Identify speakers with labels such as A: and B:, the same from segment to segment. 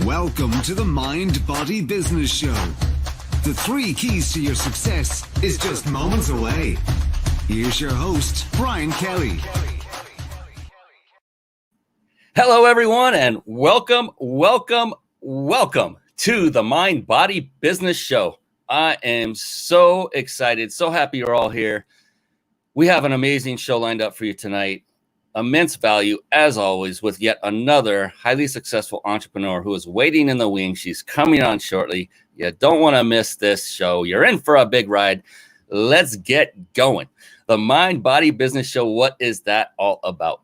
A: Welcome to the Mind Body Business Show. The 3 keys to your success is just moments away. Here's your host, Brian Kelly.
B: Hello, everyone, and welcome to the Mind Body Business Show. I am so excited, so happy you're all here. We have an amazing show lined up for you tonight. Immense value, as always, with yet another highly successful entrepreneur who is waiting in the wings. She's coming on shortly. You don't want to miss this show. You're in for a big ride. Let's get going. The Mind Body Business Show, what is that all about?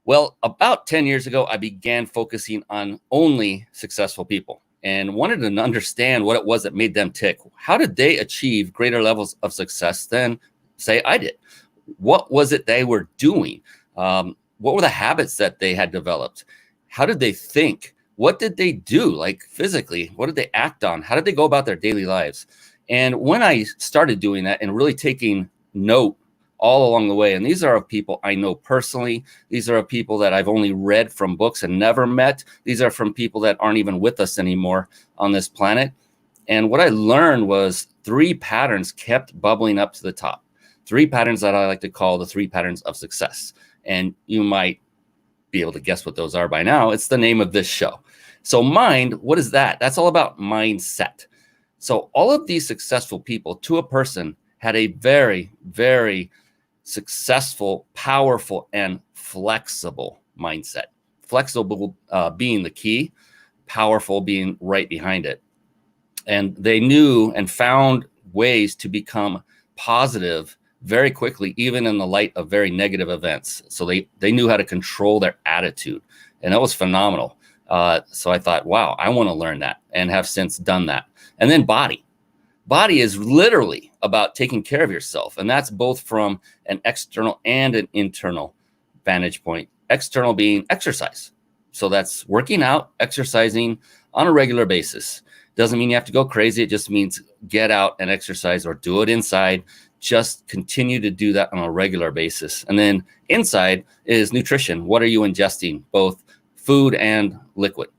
B: Well, about 10 years ago, I began focusing on only successful people and wanted to understand what it was that made them tick. How did they achieve greater levels of success than, say, I did? What was it they were doing? What were the habits that they had developed? How did they think? What did they do, like physically? What did they act on? How did they go about their daily lives? And when I started doing that and really taking note all along the way, and these are of people I know personally, these are of people that I've only read from books and never met. These are from people that aren't even with us anymore on this planet. And what I learned was 3 patterns kept bubbling up to the top. 3 patterns that I like to call the 3 patterns of success. And you might be able to guess what those are by now. It's the name of this show. So mind, what is that? That's all about mindset. So all of these successful people, to a person, had a very, very successful, powerful, and flexible mindset. Flexible being the key, powerful being right behind it. And they knew and found ways to become positive very quickly, even in the light of very negative events. So they knew how to control their attitude, and that was phenomenal. So I thought, wow, I want to learn that, and have since done that. And then body. Body is literally about taking care of yourself, and that's both from an external and an internal vantage point. External being exercise. So that's working out, exercising on a regular basis. Doesn't mean you have to go crazy. It just means get out and exercise, or do it inside. Just continue to do that on a regular basis. And then inside is nutrition. What are you ingesting? Both food and liquid.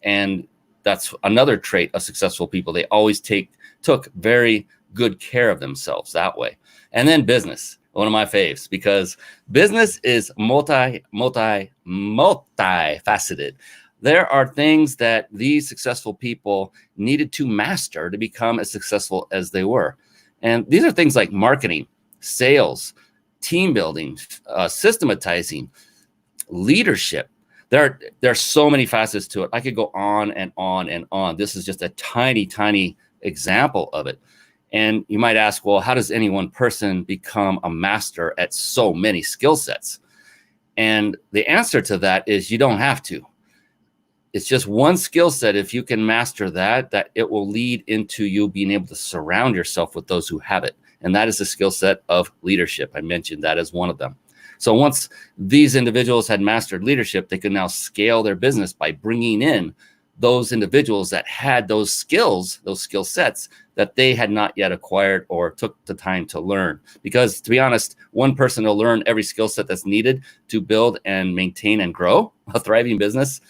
B: And that's another trait of successful people. They always took very good care of themselves that way. And then business, one of my faves, because business is multifaceted. There are things that these successful people needed to master to become as successful as they were. And these are things like marketing, sales, team building, systematizing, leadership. There are so many facets to it. I could go on and on and on. This is just a tiny, tiny example of it. And you might ask, well, how does any one person become a master at so many skill sets? And the answer to that is you don't have to. It's just one skill set. If you can master that it will lead into you being able to surround yourself with those who have it. And that is the skill set of leadership. I mentioned that as one of them. So once these individuals had mastered leadership, they could now scale their business by bringing in those individuals that had those skills, those skill sets that they had not yet acquired or took the time to learn. Because to be honest, one person will learn every skill set that's needed to build and maintain and grow a thriving business.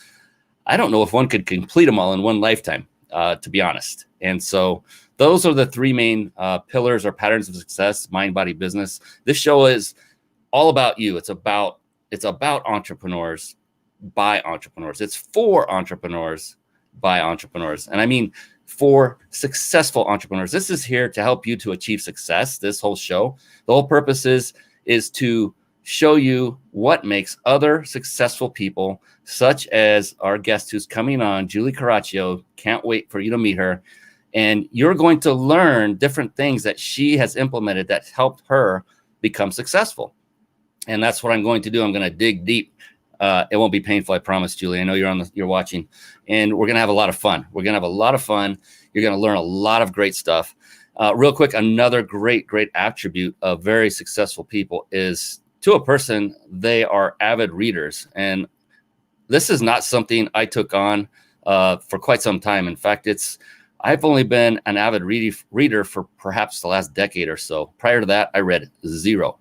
B: I don't know if one could complete them all in one lifetime, to be honest. And so those are the 3 main pillars or patterns of success, mind, body, business. This show is all about you. It's about entrepreneurs by entrepreneurs. It's for entrepreneurs by entrepreneurs. And I mean, for successful entrepreneurs. This is here to help you to achieve success. This whole show, the whole purpose is to show you what makes other successful people, such as our guest who's coming on, Julie Coraccio. Can't wait for you to meet her. And you're going to learn different things that she has implemented that helped her become successful. And that's what I'm going to do. I'm going to dig deep. It won't be painful, I promise, Julie. I know you're watching. And we're going to have a lot of fun. You're going to learn a lot of great stuff. Real quick, another great attribute of very successful people is, to a person, they are avid readers. And this is not something I took on for quite some time. In fact, I've only been an avid reader for perhaps the last decade or so. Prior to that, I read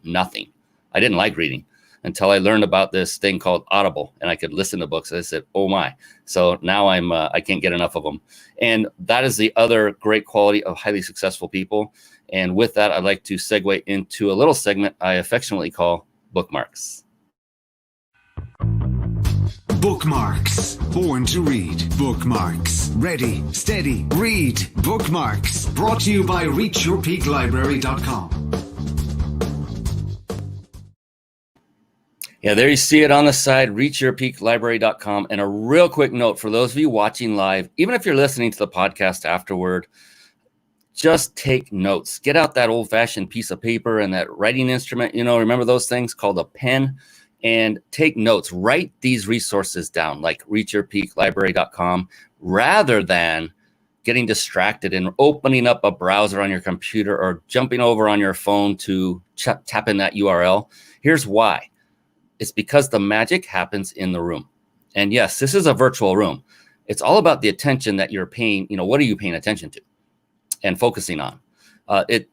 B: nothing. I didn't like reading. until I learned about this thing called Audible, and I could listen to books. I said, oh my. So now I can't get enough of them. And that is the other great quality of highly successful people. And with that, I'd like to segue into a little segment I affectionately call bookmarks.
A: Bookmarks. Born to read. Bookmarks. Ready, steady, read. Bookmarks. Brought to you by reachyourpeaklibrary.com.
B: Yeah, there you see it on the side, reachyourpeaklibrary.com. And a real quick note for those of you watching live, even if you're listening to the podcast afterward, just take notes. Get out that old-fashioned piece of paper and that writing instrument, remember those things called a pen, and take notes. Write these resources down, like reachyourpeaklibrary.com, rather than getting distracted and opening up a browser on your computer or jumping over on your phone to tap in that URL. Here's why. It's because the magic happens in the room. And yes, this is a virtual room. It's all about the attention that you're paying. What are you paying attention to and focusing on?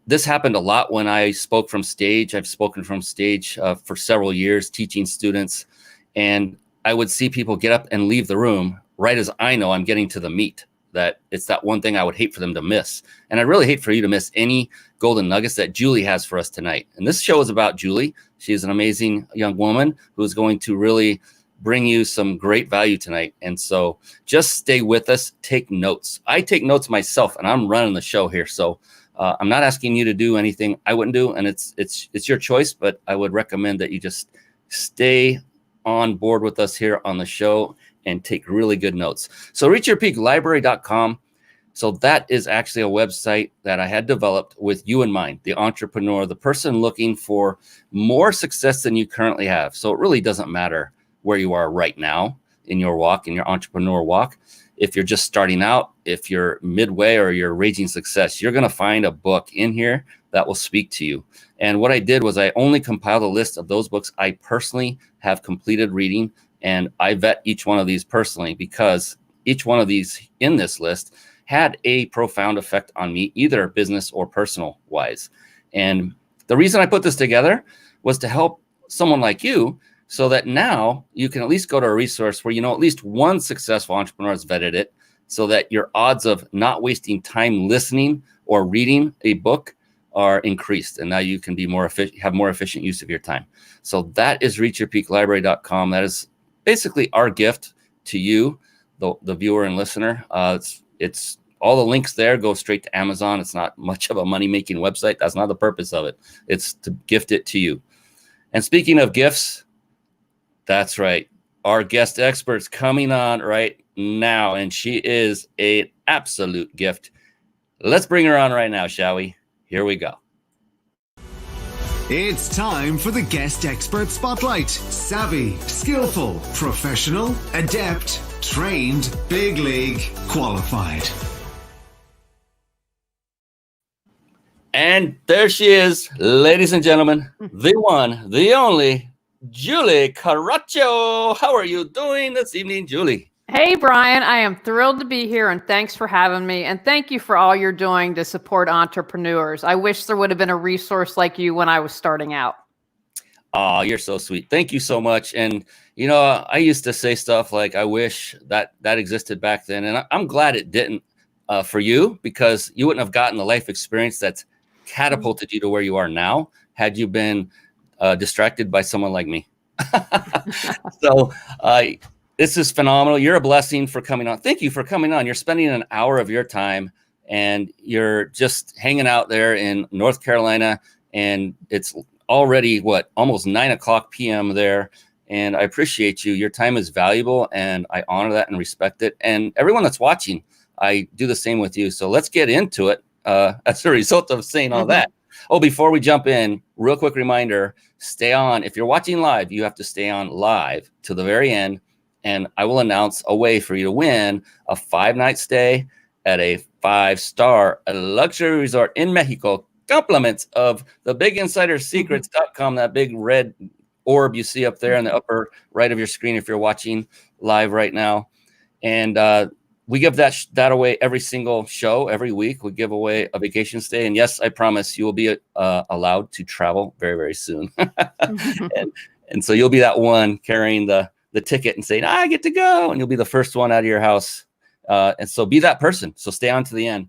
B: This happened a lot when I spoke from stage. I've spoken from stage for several years, teaching students, and I would see people get up and leave the room right as I know I'm getting to the meat. That it's that one thing I would hate for them to miss. And I'd really hate for you to miss any golden nuggets that Julie has for us tonight. And this show is about Julie. She is an amazing young woman who is going to really bring you some great value tonight. And so just stay with us, take notes. I take notes myself, and I'm running the show here. So I'm not asking you to do anything I wouldn't do, and it's your choice, but I would recommend that you just stay on board with us here on the show and take really good notes. So reachyourpeaklibrary.com. So that is actually a website that I had developed with you in mind, the entrepreneur, the person looking for more success than you currently have. So it really doesn't matter where you are right now in your walk, in your entrepreneur walk. If you're just starting out, if you're midway or you're raging success, you're going to find a book in here that will speak to you. And what I did was I only compiled a list of those books I personally have completed reading, and I vet each one of these personally because each one of these in this list had a profound effect on me, either business or personal wise. And the reason I put this together was to help someone like you, so that now you can at least go to a resource where at least one successful entrepreneur has vetted it, so that your odds of not wasting time listening or reading a book are increased. And now you can be more efficient, have more efficient use of your time. So that is reachyourpeaklibrary.com. That is basically our gift to you, the viewer and listener. It's all the links there go straight to Amazon. It's not much of a money-making website. That's not the purpose of it. It's to gift it to you. And speaking of gifts, that's right. Our guest expert's coming on right now, and she is an absolute gift. Let's bring her on right now, shall we? Here we go.
A: It's time for the guest expert spotlight. Savvy, skillful, professional, adept, trained, big league, qualified.
B: And there she is, ladies and gentlemen, the one, the only, Julie Coraccio. How are you doing this evening, Julie?
C: Hey, Brian, I am thrilled to be here, and thanks for having me. And thank you for all you're doing to support entrepreneurs. I wish there would have been a resource like you when I was starting out.
B: Oh, you're so sweet. Thank you so much. And, I used to say stuff like, I wish that existed back then. And I'm glad it didn't for you, because you wouldn't have gotten the life experience that's catapulted you to where you are now had you been distracted by someone like me. So this is phenomenal. You're a blessing for coming on. Thank you for coming on. You're spending an hour of your time, and you're just hanging out there in North Carolina, and it's already almost 9:00 p.m. there. And I appreciate you. Your time is valuable, and I honor that and respect it. And everyone that's watching, I do the same with you. So let's get into it as a result of saying all that. Oh, before we jump in, real quick reminder, stay on. If you're watching live, you have to stay on live to the very end, and I will announce a way for you to win a 5-night stay at a 5-star luxury resort in Mexico. Compliments of the biginsidersecrets.com, that big red orb you see up there in the upper right of your screen if you're watching live right now. And we give that away every single show, every week. We give away a vacation stay. And yes, I promise you will be allowed to travel very, very soon. And so you'll be that one carrying the ticket and saying, I get to go. And you'll be the first one out of your house. And so be that person. So stay on to the end.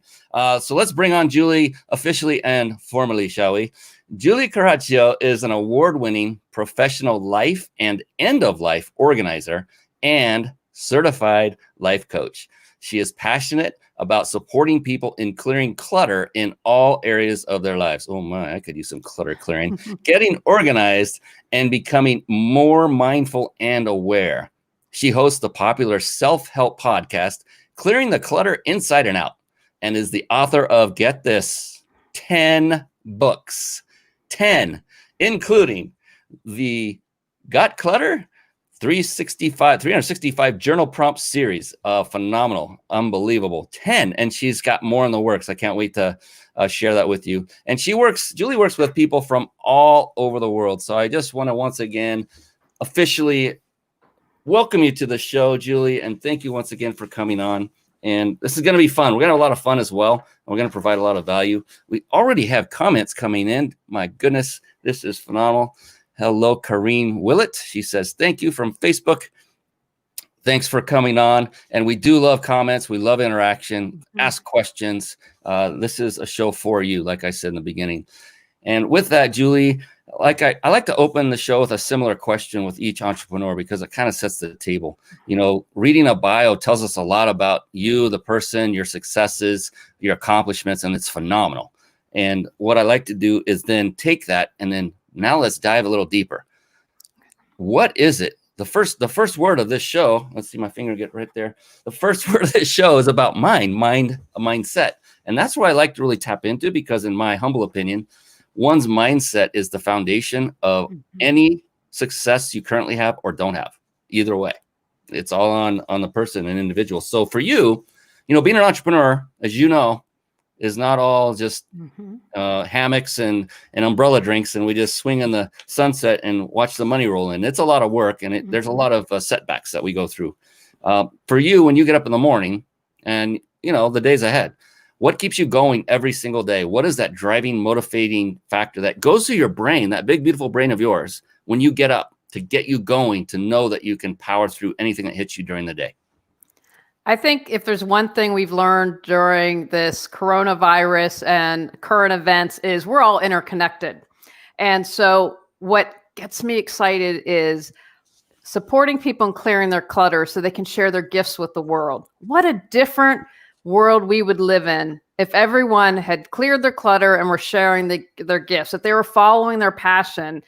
B: So let's bring on Julie officially and formally, shall we? Julie Coraccio is an award-winning professional life and end-of-life organizer and certified life coach. She is passionate about supporting people in clearing clutter in all areas of their lives. Oh my, I could use some clutter clearing. Getting organized and becoming more mindful and aware. She hosts the popular self-help podcast, Clearing the Clutter Inside and Out, and is the author of, get this, 10 books. 10, including the Got Clutter 365 journal prompt series. Phenomenal, unbelievable. 10, and she's got more in the works. I can't wait to share that with you. And Julie works with people from all over the world. So I just want to once again officially welcome you to the show, Julie, and thank you once again for coming on. And this is going to be fun. We're going to have a lot of fun as well. And we're going to provide a lot of value. We already have comments coming in. My goodness, this is phenomenal. Hello, Kareen Willett. She says, thank you from Facebook. Thanks for coming on. And we do love comments. We love interaction. Ask questions. This is a show for you, like I said in the beginning. And with that, Julie, I like to open the show with a similar question with each entrepreneur because it kind of sets the table. You know, reading a bio tells us a lot about you, the person, your successes, your accomplishments, and it's phenomenal. And what I like to do is then take that and then now let's dive a little deeper. What is it? The first word of this show, let's see my finger get right there. The first word of this show is about a mindset. And that's what I like to really tap into because in my humble opinion, one's mindset is the foundation of any success you currently have or don't have. Either way, it's all on the person and individual. So for you, being an entrepreneur, as you know, is not all just hammocks and umbrella drinks, and we just swing in the sunset and watch the money roll in. It's a lot of work, and there's a lot of setbacks that we go through. For you, when you get up in the morning and, the days ahead, what keeps you going every single day? What is that driving, motivating factor that goes through your brain, that big, beautiful brain of yours, when you get up to get you going, to know that you can power through anything that hits you during the day?
C: I think if there's one thing we've learned during this coronavirus and current events is we're all interconnected. And so what gets me excited is supporting people and clearing their clutter so they can share their gifts with the world. What a different world we would live in if everyone had cleared their clutter and were sharing their gifts, if they were following their passion.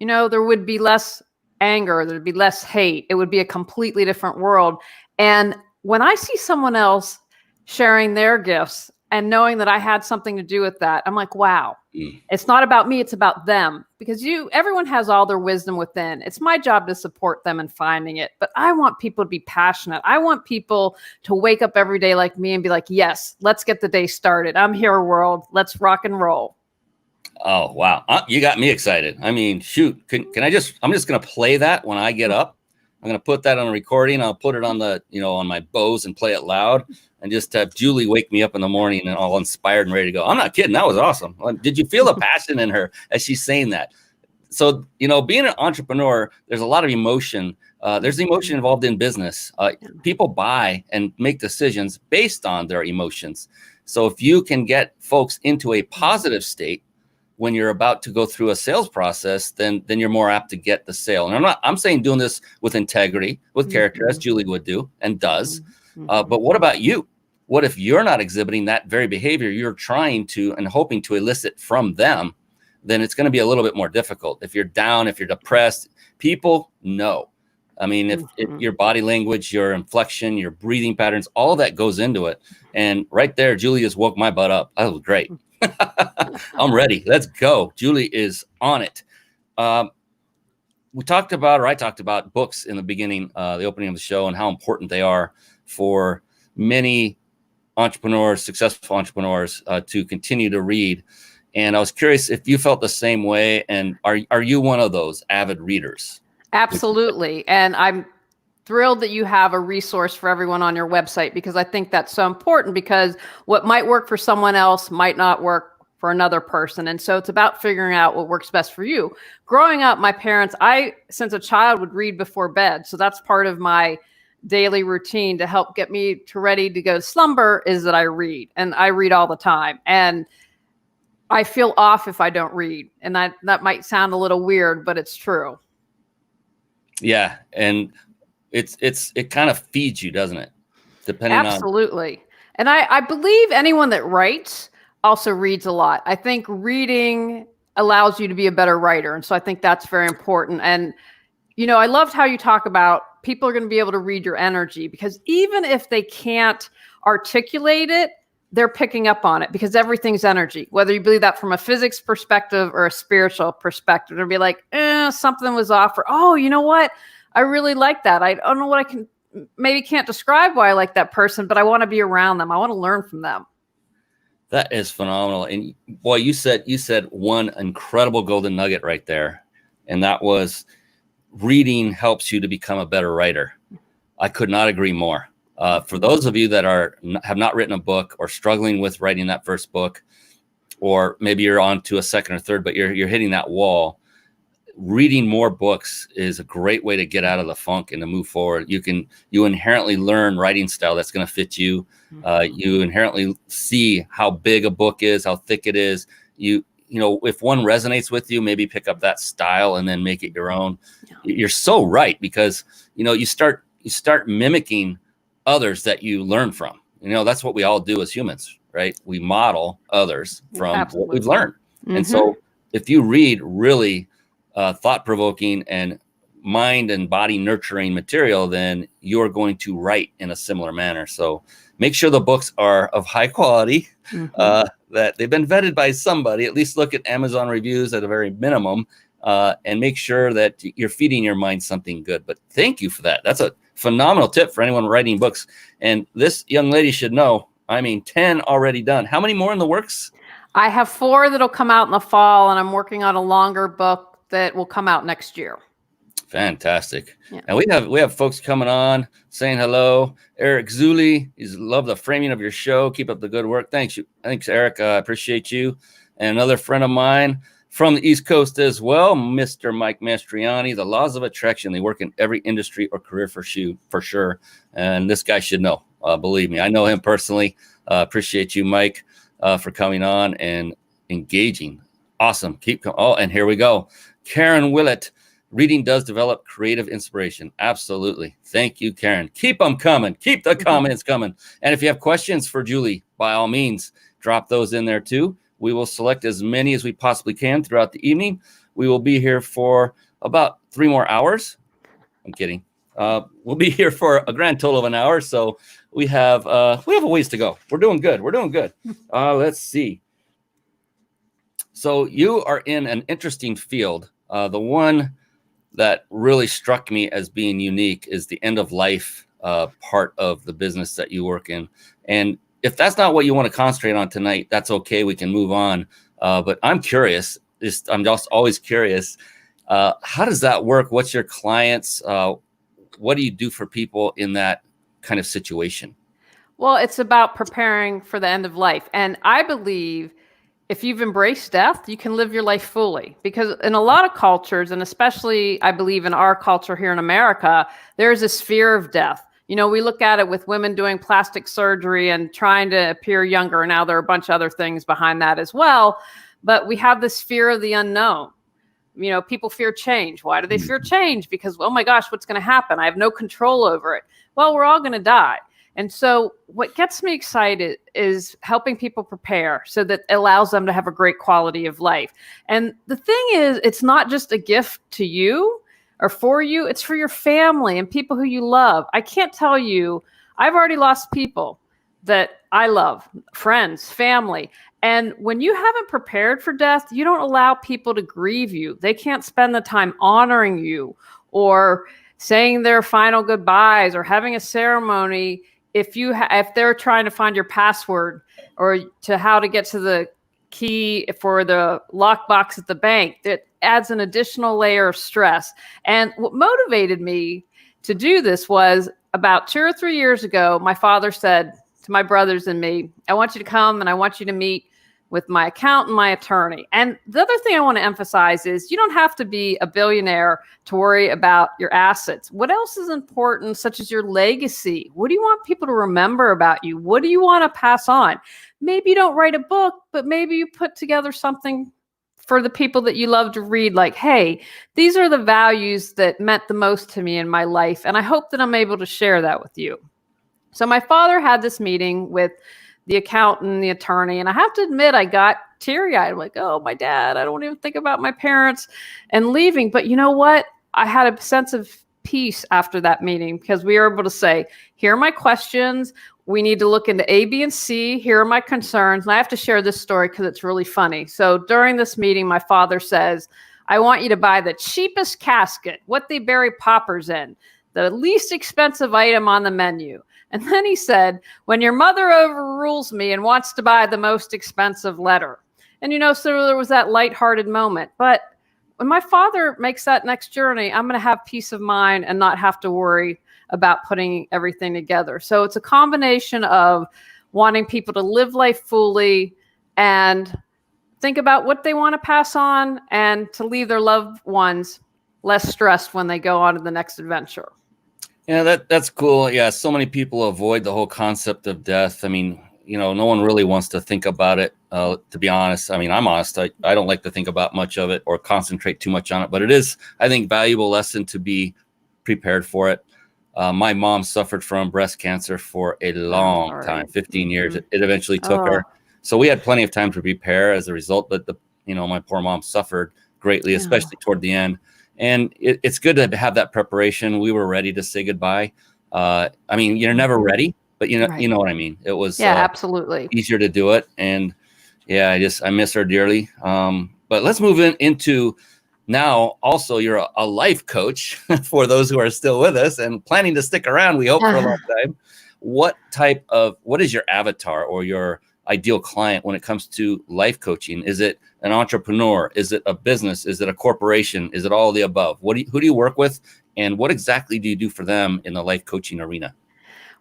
C: There would be less anger, there'd be less hate. It would be a completely different world. And when I see someone else sharing their gifts and knowing that I had something to do with that, I'm like, wow, it's not about me, it's about them. Because everyone has all their wisdom within. It's my job to support them in finding it. But I want people to be passionate. I want people to wake up every day like me and be like, yes, let's get the day started. I'm here, world. Let's rock and roll.
B: Oh, wow. You got me excited. I mean, shoot, I'm just going to play that when I get up. I'm going to put that on a recording. I'll put it on on my Bose and play it loud and just have Julie wake me up in the morning and all inspired and ready to go. I'm not kidding. That was awesome. Did you feel the passion in her as she's saying that? So, being an entrepreneur, there's a lot of emotion. There's emotion involved in business. People buy and make decisions based on their emotions. So if you can get folks into a positive state when you're about to go through a sales process, then you're more apt to get the sale. And I'm saying doing this with integrity, with character, as Julie would do and does. But what about you? What if you're not exhibiting that very behavior you're trying to and hoping to elicit from them? Then it's going to be a little bit more difficult. If you're down, if you're depressed, people know. I mean, if your body language, your inflection, your breathing patterns, all of that goes into it. And right there, Julie just woke my butt up. That was great. I'm ready. Let's go. Julie is on it. I talked about books in the beginning, the opening of the show, and how important they are for many entrepreneurs, successful entrepreneurs, to continue to read. And I was curious if you felt the same way. And are you one of those avid readers?
C: Absolutely. And I'm thrilled that you have a resource for everyone on your website, because I think that's so important, because what might work for someone else might not work for another person. And so it's about figuring out what works best for you. Growing up, my parents, since a child, would read before bed. So that's part of my daily routine to help get me to ready to go to slumber, is that I read, and I read all the time. And I feel off if I don't read. And that might sound a little weird, but it's true.
B: Yeah. And it kind of feeds you, doesn't it? Depending
C: Absolutely. And I believe anyone that writes also reads a lot. I think reading allows you to be a better writer. And so I think that's very important. And, I loved how you talk about people are going to be able to read your energy, because even if they can't articulate it, they're picking up on it, because everything's energy, whether you believe that from a physics perspective or a spiritual perspective. They'll be like, something was off, or, oh, you know what? I really like that. I don't know what maybe can't describe why I like that person, but I want to be around them. I want to learn from them.
B: That is phenomenal. And boy, you said one incredible golden nugget right there. And that was reading helps you to become a better writer. I could not agree more. For those of you that have not written a book or struggling with writing that first book, or maybe you're on to a second or third, but you're hitting that wall, reading more books is a great way to get out of the funk and to move forward. You inherently learn writing style that's going to fit you. You inherently see how big a book is, how thick it is. If one resonates with you, maybe pick up that style and then make it your own. Yeah. You're so right, because, you start mimicking others that you learn from. That's what we all do as humans, right? We model others from
C: Absolutely.
B: what we've learned.
C: Mm-hmm.
B: And so if you read really thought-provoking and mind and body nurturing material, then you're going to write in a similar manner. So make sure the books are of high quality, that they've been vetted by somebody. At least look at Amazon reviews at a very minimum, and make sure that you're feeding your mind something good. But thank you for that. That's a phenomenal tip for anyone writing books. And this young lady should know, 10 already done. How many more in the works?
C: I have 4 that'll come out in the fall, and I'm working on a longer book that will come out next year.
B: Fantastic.
C: Yeah.
B: And we have folks coming on saying hello. Eric Zuli, he's love the framing of your show. Keep up the good work. Thanks, Eric. I appreciate you. And another friend of mine from the East Coast as well, Mr. Mike Mastriani. The laws of attraction, they work in every industry or career for sure. And this guy should know. Believe me, I know him personally. Appreciate you, Mike, for coming on and engaging. Awesome. And here we go. Karen Willett. Reading does develop creative inspiration. Absolutely. Thank you, Karen. Keep them coming. Keep the comments coming. And if you have questions for Julie, by all means, drop those in there too. We will select as many as we possibly can throughout the evening. We will be here for about 3 more hours. I'm kidding. We'll be here for a grand total of an hour. So we have a ways to go. We're doing good. Let's see. So you are in an interesting field. The one that really struck me as being unique is the end of life part of the business that you work in. And if that's not what you want to concentrate on tonight, that's okay. We can move on. But I'm curious. I'm just always curious. How does that work? What's your clients? What do you do for people in that kind of situation?
C: Well, it's about preparing for the end of life. And I believe if you've embraced death, you can live your life fully. Because in a lot of cultures, and especially I believe in our culture here in America, there's this fear of death. We look at it with women doing plastic surgery and trying to appear younger. Now there are a bunch of other things behind that as well. But we have this fear of the unknown. People fear change. Why do they fear change? Because, oh my gosh, what's going to happen? I have no control over it. Well, we're all going to die. And so what gets me excited is helping people prepare so that it allows them to have a great quality of life. And the thing is, it's not just a gift to you or for you, it's for your family and people who you love. I can't tell you, I've already lost people that I love, friends, family. And when you haven't prepared for death, you don't allow people to grieve you. They can't spend the time honoring you or saying their final goodbyes or having a ceremony. If they're trying to find your password or to how to get to the key for the lockbox at the bank, that adds an additional layer of stress. And what motivated me to do this was about 2 or 3 years ago, my father said to my brothers and me, I want you to come and I want you to meet with my accountant, my attorney. And the other thing I want to emphasize is you don't have to be a billionaire to worry about your assets. What else is important, such as your legacy? What do you want people to remember about you? What do you want to pass on? Maybe you don't write a book, but maybe you put together something for the people that you love to read, like, hey, these are the values that meant the most to me in my life. And I hope that I'm able to share that with you. So my father had this meeting with the accountant, the attorney, and I have to admit, I got teary-eyed. I'm like, oh, my dad, I don't even think about my parents and leaving. But you know what? I had a sense of peace after that meeting because we were able to say, here are my questions. We need to look into A, B, and C. Here are my concerns. And I have to share this story because it's really funny. So during this meeting, my father says, I want you to buy the cheapest casket, what they bury paupers in, the least expensive item on the menu. And then he said, when your mother overrules me and wants to buy the most expensive letter. And, so there was that lighthearted moment. But when my father makes that next journey, I'm going to have peace of mind and not have to worry about putting everything together. So it's a combination of wanting people to live life fully and think about what they want to pass on and to leave their loved ones less stressed when they go on to the next adventure.
B: Yeah, that's cool. Yeah, so many people avoid the whole concept of death. I mean, no one really wants to think about it, to be honest. I mean, I'm honest. I don't like to think about much of it or concentrate too much on it, but it is, I think, valuable lesson to be prepared for it. My mom suffered from breast cancer for a long time, 15 years. It eventually took her. So we had plenty of time to prepare as a result, but my poor mom suffered greatly, especially toward the end. And it's good to have that preparation. We were ready to say goodbye. I mean, you're never ready, but you know what I mean? It was
C: absolutely
B: easier to do it. And yeah, I miss her dearly. But let's move into now. Also, you're a life coach for those who are still with us and planning to stick around, we hope, for a long time. What is your avatar or your ideal client when it comes to life coaching? Is it an entrepreneur? Is it a business? Is it a corporation? Is it all of the above? Who do you work with, and what exactly do you do for them in the life coaching arena?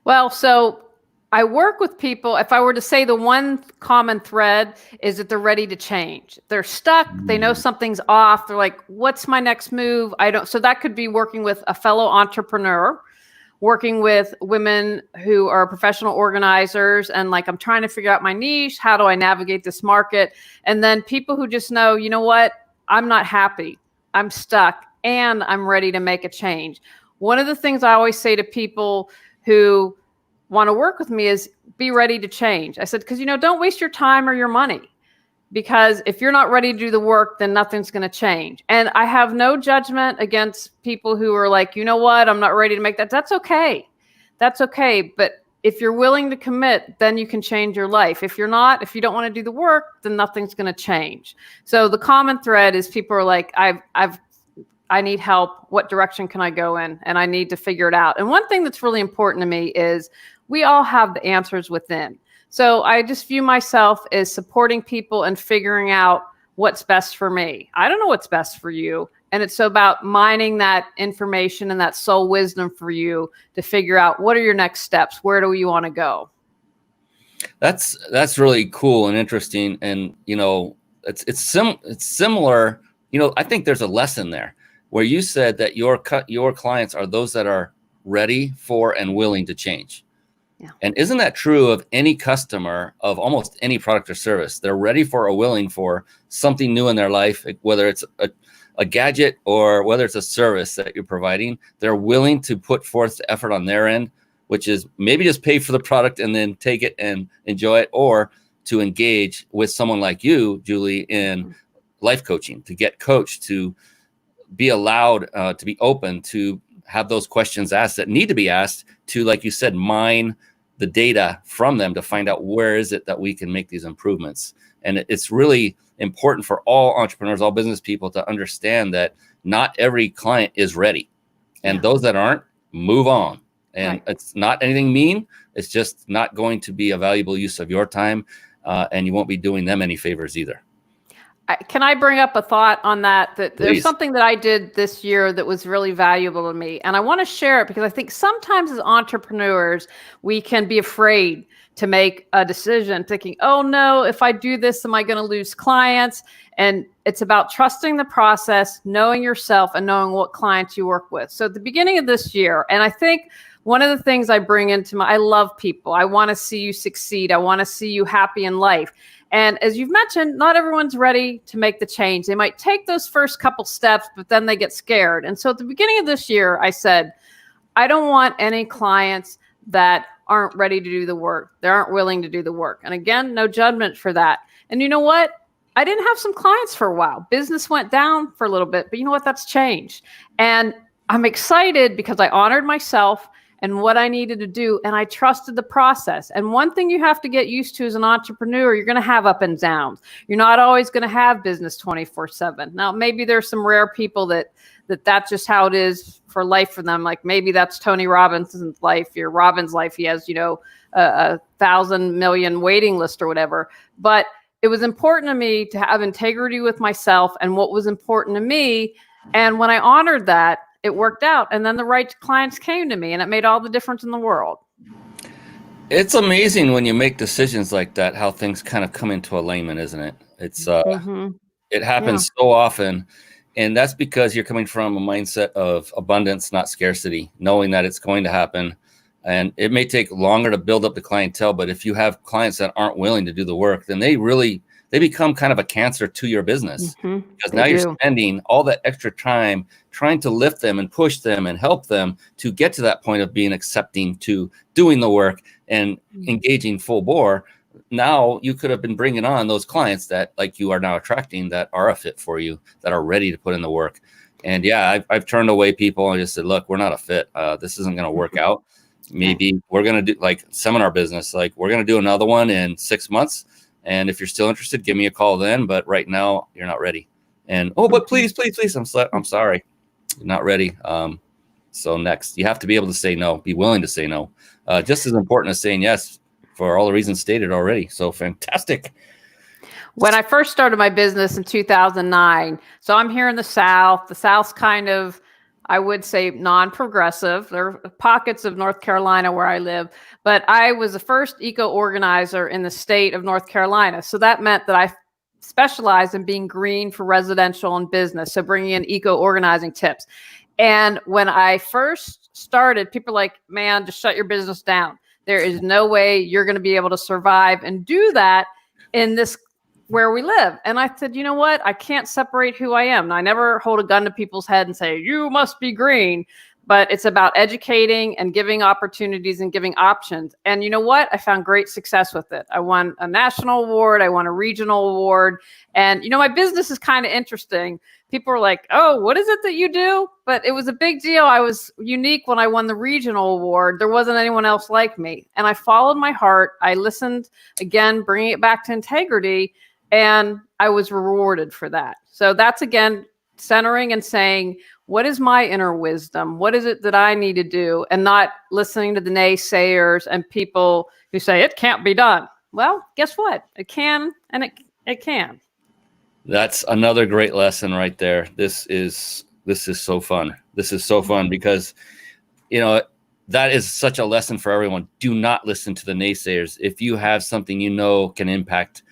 C: Well, so I work with people. If I were to say the one common thread is that they're ready to change. They're stuck. They know something's off. They're like, what's my next move? So that could be working with a fellow entrepreneur, working with women who are professional organizers and like, I'm trying to figure out my niche. How do I navigate this market? And then people who just know, you know what? I'm not happy. I'm stuck and I'm ready to make a change. One of the things I always say to people who want to work with me is be ready to change. I said, because, don't waste your time or your money. Because if you're not ready to do the work, then nothing's going to change. And I have no judgment against people who are like, you know what, I'm not ready to make that. That's okay. That's okay. But if you're willing to commit, then you can change your life. If you're not, if you don't want to do the work, then nothing's going to change. So the common thread is people are like, I need help. What direction can I go in? And I need to figure it out. And one thing that's really important to me is we all have the answers within. So I just view myself as supporting people and figuring out what's best for me. I don't know what's best for you. And it's about mining that information and that soul wisdom for you to figure out what are your next steps? Where do you want to go?
B: That's really cool and interesting. And, it's similar. I think there's a lesson there where you said that your clients are those that are ready for and willing to change. Yeah. And isn't that true of any customer of almost any product or service? They're ready for or willing for something new in their life, whether it's a gadget or whether it's a service that you're providing. They're willing to put forth the effort on their end, which is maybe just pay for the product and then take it and enjoy it, or to engage with someone like you, Julie, in life coaching, to get coached, to be allowed to be open, to have those questions asked that need to be asked, to, like you said, mine the data from them to find out where is it that we can make these improvements. And it's really important for all entrepreneurs, all business people, to understand that not every client is ready. And those that aren't, move on. And it's not anything mean. It's just not going to be a valuable use of your time. And you won't be doing them any favors either.
C: Can I bring up a thought on that? That
B: Please.
C: There's something that I did this year that was really valuable to me. And I want to share it because I think sometimes as entrepreneurs, we can be afraid to make a decision thinking, oh no, if I do this, am I going to lose clients? And it's about trusting the process, knowing yourself, and knowing what clients you work with. So at the beginning of this year, and I think one of the things I bring into I love people. I want to see you succeed. I want to see you happy in life. And as you've mentioned, not everyone's ready to make the change. They might take those first couple steps, but then they get scared. And so at the beginning of this year, I said, I don't want any clients that aren't ready to do the work. They aren't willing to do the work. And again, no judgment for that. And you know what? I didn't have some clients for a while. Business went down for a little bit, but you know what? That's changed. And I'm excited because I honored myself and what I needed to do, and I trusted the process. And one thing you have to get used to as an entrepreneur, you're going to have up and downs. You're not always going to have business 24/7. Now, maybe there's some rare people that's just how it is for life for them. Like maybe that's Tony Robbins's life, or Robbins' life. He has, a 1,000 million waiting list or whatever. But it was important to me to have integrity with myself and what was important to me. And when I honored that, it worked out. And then the right clients came to me, and it made all the difference in the world.
B: It's amazing when you make decisions like that, how things kind of come into alignment, isn't it? It's it happens so often. And that's because you're coming from a mindset of abundance, not scarcity, knowing that it's going to happen. And it may take longer to build up the clientele, but if you have clients that aren't willing to do the work, then they become kind of a cancer to your business, because now you're spending all that extra time trying to lift them and push them and help them to get to that point of being accepting to doing the work and engaging full bore. Now you could have been bringing on those clients that like you are now attracting that are a fit for you, that are ready to put in the work. And yeah, I've turned away people and just said, look, we're not a fit. This isn't going to work out. Maybe we're going to do like seminar business. Like we're going to do another one in 6 months. And if you're still interested, give me a call then. But right now you're not ready. And, but please, I'm sorry. You're not ready. So next, you have to be able to say no, be willing to say no. Just as important as saying yes for all the reasons stated already. So fantastic.
C: When I first started my business in 2009, so I'm here in the South. The South's kind of, I would say, non-progressive. There are pockets of North Carolina where I live, but I was the first eco-organizer in the state of North Carolina. So that meant that I specialized in being green for residential and business, so bringing in eco-organizing tips. And when I first started, people were like, man, just shut your business down. There is no way you're going to be able to survive and do that in this where we live. And I said, you know what? I can't separate who I am. And I never hold a gun to people's head and say, you must be green. But it's about educating and giving opportunities and giving options. And you know what? I found great success with it. I won a national award. I won a regional award. And, my business is kind of interesting. People were like, oh, what is it that you do? But it was a big deal. I was unique when I won the regional award. There wasn't anyone else like me. And I followed my heart. I listened, again, bringing it back to integrity. And I was rewarded for that. So that's, again, centering and saying, what is my inner wisdom? What is it that I need to do? And not listening to the naysayers and people who say it can't be done. Well, guess what? It can, and it can.
B: That's another great lesson right there. This is so fun. This is so fun because, that is such a lesson for everyone. Do not listen to the naysayers. If you have something can impact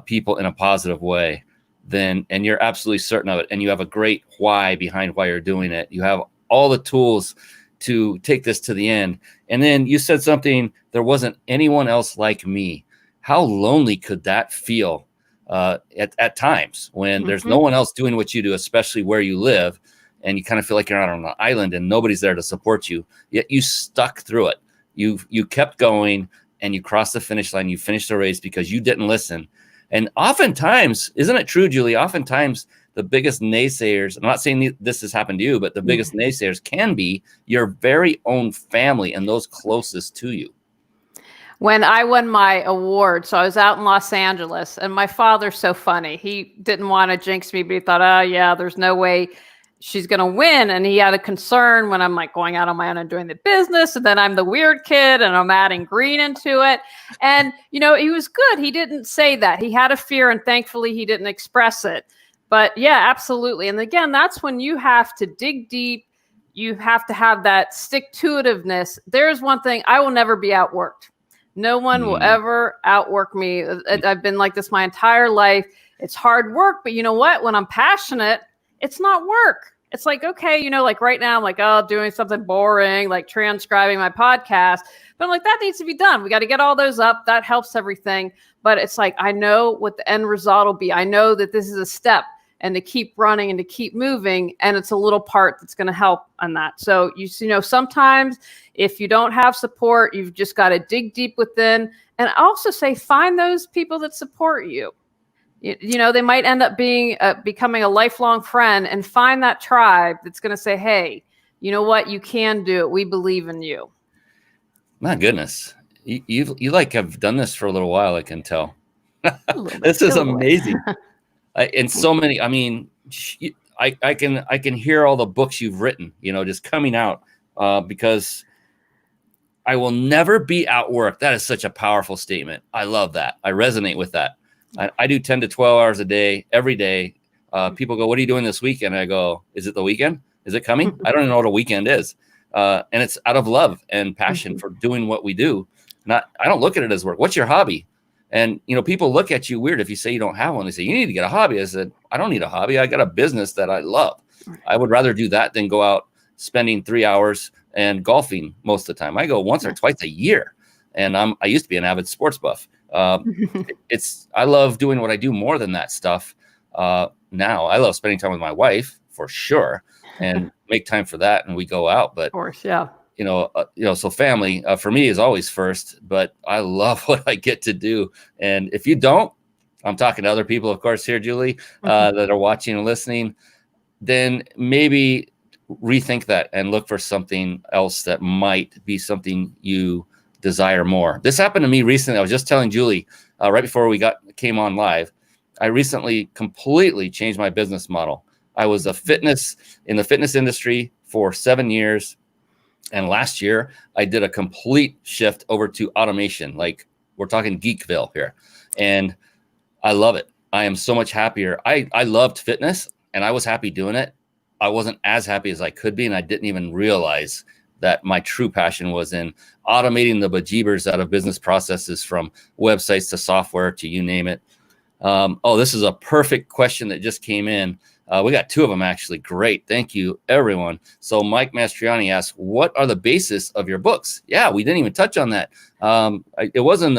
B: people in a positive way, and you're absolutely certain of it, and you have a great why behind why you're doing it. You have all the tools to take this to the end. And then you said something, there wasn't anyone else like me. How lonely could that feel at times when there's no one else doing what you do, especially where you live, and you kind of feel like you're out on an island and nobody's there to support you, yet you stuck through it. You kept going and you crossed the finish line. You finished the race because you didn't listen. And oftentimes, isn't it true, Julie? Oftentimes, the biggest naysayers, I'm not saying this has happened to you, but the biggest naysayers can be your very own family and those closest to you.
C: When I won my award, so I was out in Los Angeles, and my father's so funny. He didn't want to jinx me, but he thought, oh, yeah, there's no way she's going to win. And he had a concern when I'm like going out on my own and doing the business. And then I'm the weird kid and I'm adding green into it. And, he was good. He didn't say that. He had a fear, and thankfully he didn't express it. But yeah, absolutely. And again, that's when you have to dig deep. You have to have that stick-to-itiveness. There's one thing, I will never be outworked. No one will ever outwork me. I've been like this my entire life. It's hard work, but you know what? When I'm passionate, it's not work. It's like, okay, you know, like right now, I'm like, oh, doing something boring, like transcribing my podcast. But I'm like, that needs to be done. We got to get all those up. That helps everything. But it's like, I know what the end result will be. I know that this is a step, and to keep running and to keep moving. And it's a little part that's going to help on that. So, you know, sometimes if you don't have support, you've just got to dig deep within. And I also say, find those people that support you. You know, they might end up becoming a lifelong friend, and find that tribe that's going to say, hey, you know what? You can do it. We believe in you.
B: My goodness. You like have done this for a little while, I can tell. This is amazing. And so many, I mean, I can hear all the books you've written, you know, just coming out, because I will never be outworked. That is such a powerful statement. I love that. I resonate with that. I do 10 to 12 hours a day, every day. People go, what are you doing this weekend? I go, is it the weekend? Is it coming? I don't even know what a weekend is. And it's out of love and passion for doing what we do. I don't look at it as work. What's your hobby? And, you know, people look at you weird if you say you don't have one. They say, you need to get a hobby. I said, I don't need a hobby. I got a business that I love. I would rather do that than go out spending 3 hours and golfing most of the time. I go once or twice a year. And I used to be an avid sports buff. I love doing what I do more than that stuff. Now I love spending time with my wife for sure, and make time for that. And we go out, but
C: of course, yeah.
B: You know, so family for me is always first, but I love what I get to do. And if you don't, I'm talking to other people, of course, here, Julie, that are watching and listening, then maybe rethink that and look for something else that might be something you desire more. This happened to me recently. I was just telling Julie right before we came on live. I recently completely changed my business model. I was in the fitness industry for 7 years. And last year, I did a complete shift over to automation. Like, we're talking Geekville here. And I love it. I am so much happier. I loved fitness, and I was happy doing it. I wasn't as happy as I could be, and I didn't even realize that my true passion was in automating the bejeebers out of business processes, from websites to software to you name it. This is a perfect question that just came in. We got 2 of them, actually. Great. Thank you, everyone. So Mike Mastriani asks, what are the basis of your books? Yeah, we didn't even touch on that. It wasn't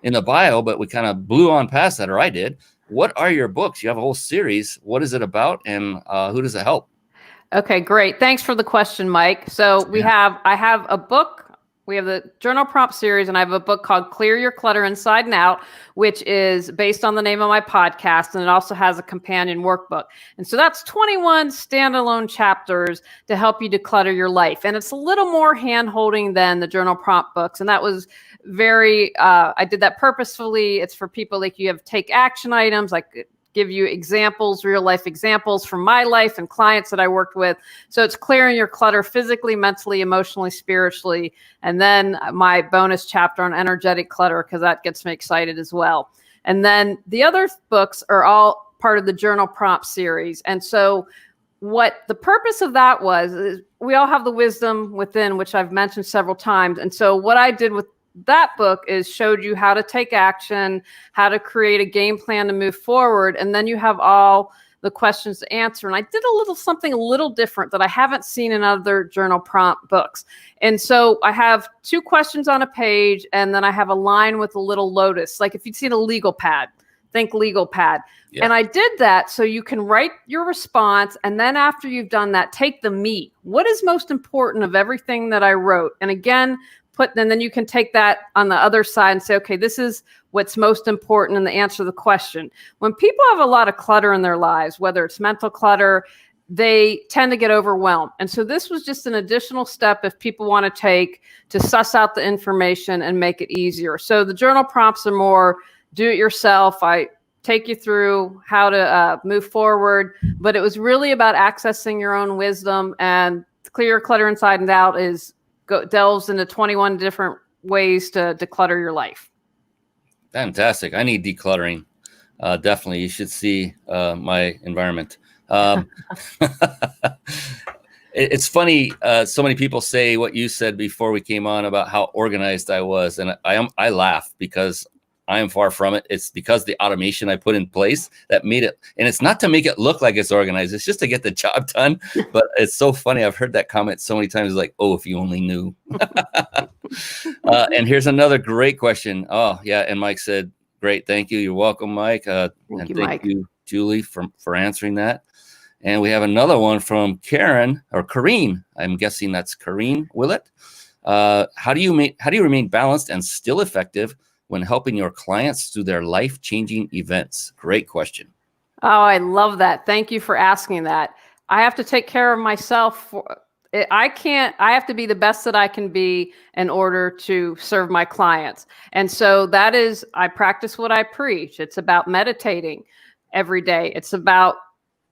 B: in the bio, but we kind of blew on past that, or I did. What are your books? You have a whole series. What is it about, and who does it help?
C: Okay, great. Thanks for the question, Mike. So I have a book. We have the journal prompt series, and I have a book called Clear Your Clutter Inside and Out, which is based on the name of my podcast. And it also has a companion workbook. And so that's 21 standalone chapters to help you declutter your life. And it's a little more hand-holding than the journal prompt books. And that was I did that purposefully. It's for people like you have take action items, like give you examples, real life examples from my life and clients that I worked with. So it's clearing your clutter physically, mentally, emotionally, spiritually. And then my bonus chapter on energetic clutter, because that gets me excited as well. And then the other books are all part of the journal prompt series. And so what the purpose of that was, is we all have the wisdom within, which I've mentioned several times. And so what I did with that book is showed you how to take action, how to create a game plan to move forward. And then you have all the questions to answer. And I did something a little different that I haven't seen in other journal prompt books. And so I have 2 questions on a page, and then I have a line with a little lotus. Like if you've seen a legal pad, think legal pad. Yeah. And I did that so you can write your response. And then after you've done that, take the meat. What is most important of everything that I wrote? And again, and then you can take that on the other side and say, okay, this is what's most important in the answer to the question. When people have a lot of clutter in their lives, whether it's mental clutter, they tend to get overwhelmed. And so this was just an additional step if people want to take to suss out the information and make it easier. So the journal prompts are more do it yourself. I take you through how to move forward, but it was really about accessing your own wisdom. And Clear Your Clutter Inside and Out delves into 21 different ways to declutter your life.
B: Fantastic. I need decluttering. Definitely. You should see my environment. It's funny. So many people say what you said before we came on about how organized I was, and I laugh because I am far from it. It's because the automation I put in place that made it, and it's not to make it look like it's organized. It's just to get the job done. But it's so funny. I've heard that comment so many times, like, "Oh, if you only knew." And here's another great question. Oh, yeah. And Mike said, "Great, thank you. You're welcome, Mike."
C: Thank you, Mike.
B: Thank you, Julie, for answering that. And we have another one from Karen or Kareen. I'm guessing that's Kareen Willett. How do you remain balanced and still effective when helping your clients through their life-changing events? Great question.
C: Oh, I love that. Thank you for asking that. I have to take care of myself. I have to be the best that I can be in order to serve my clients. And so I practice what I preach. It's about meditating every day. It's about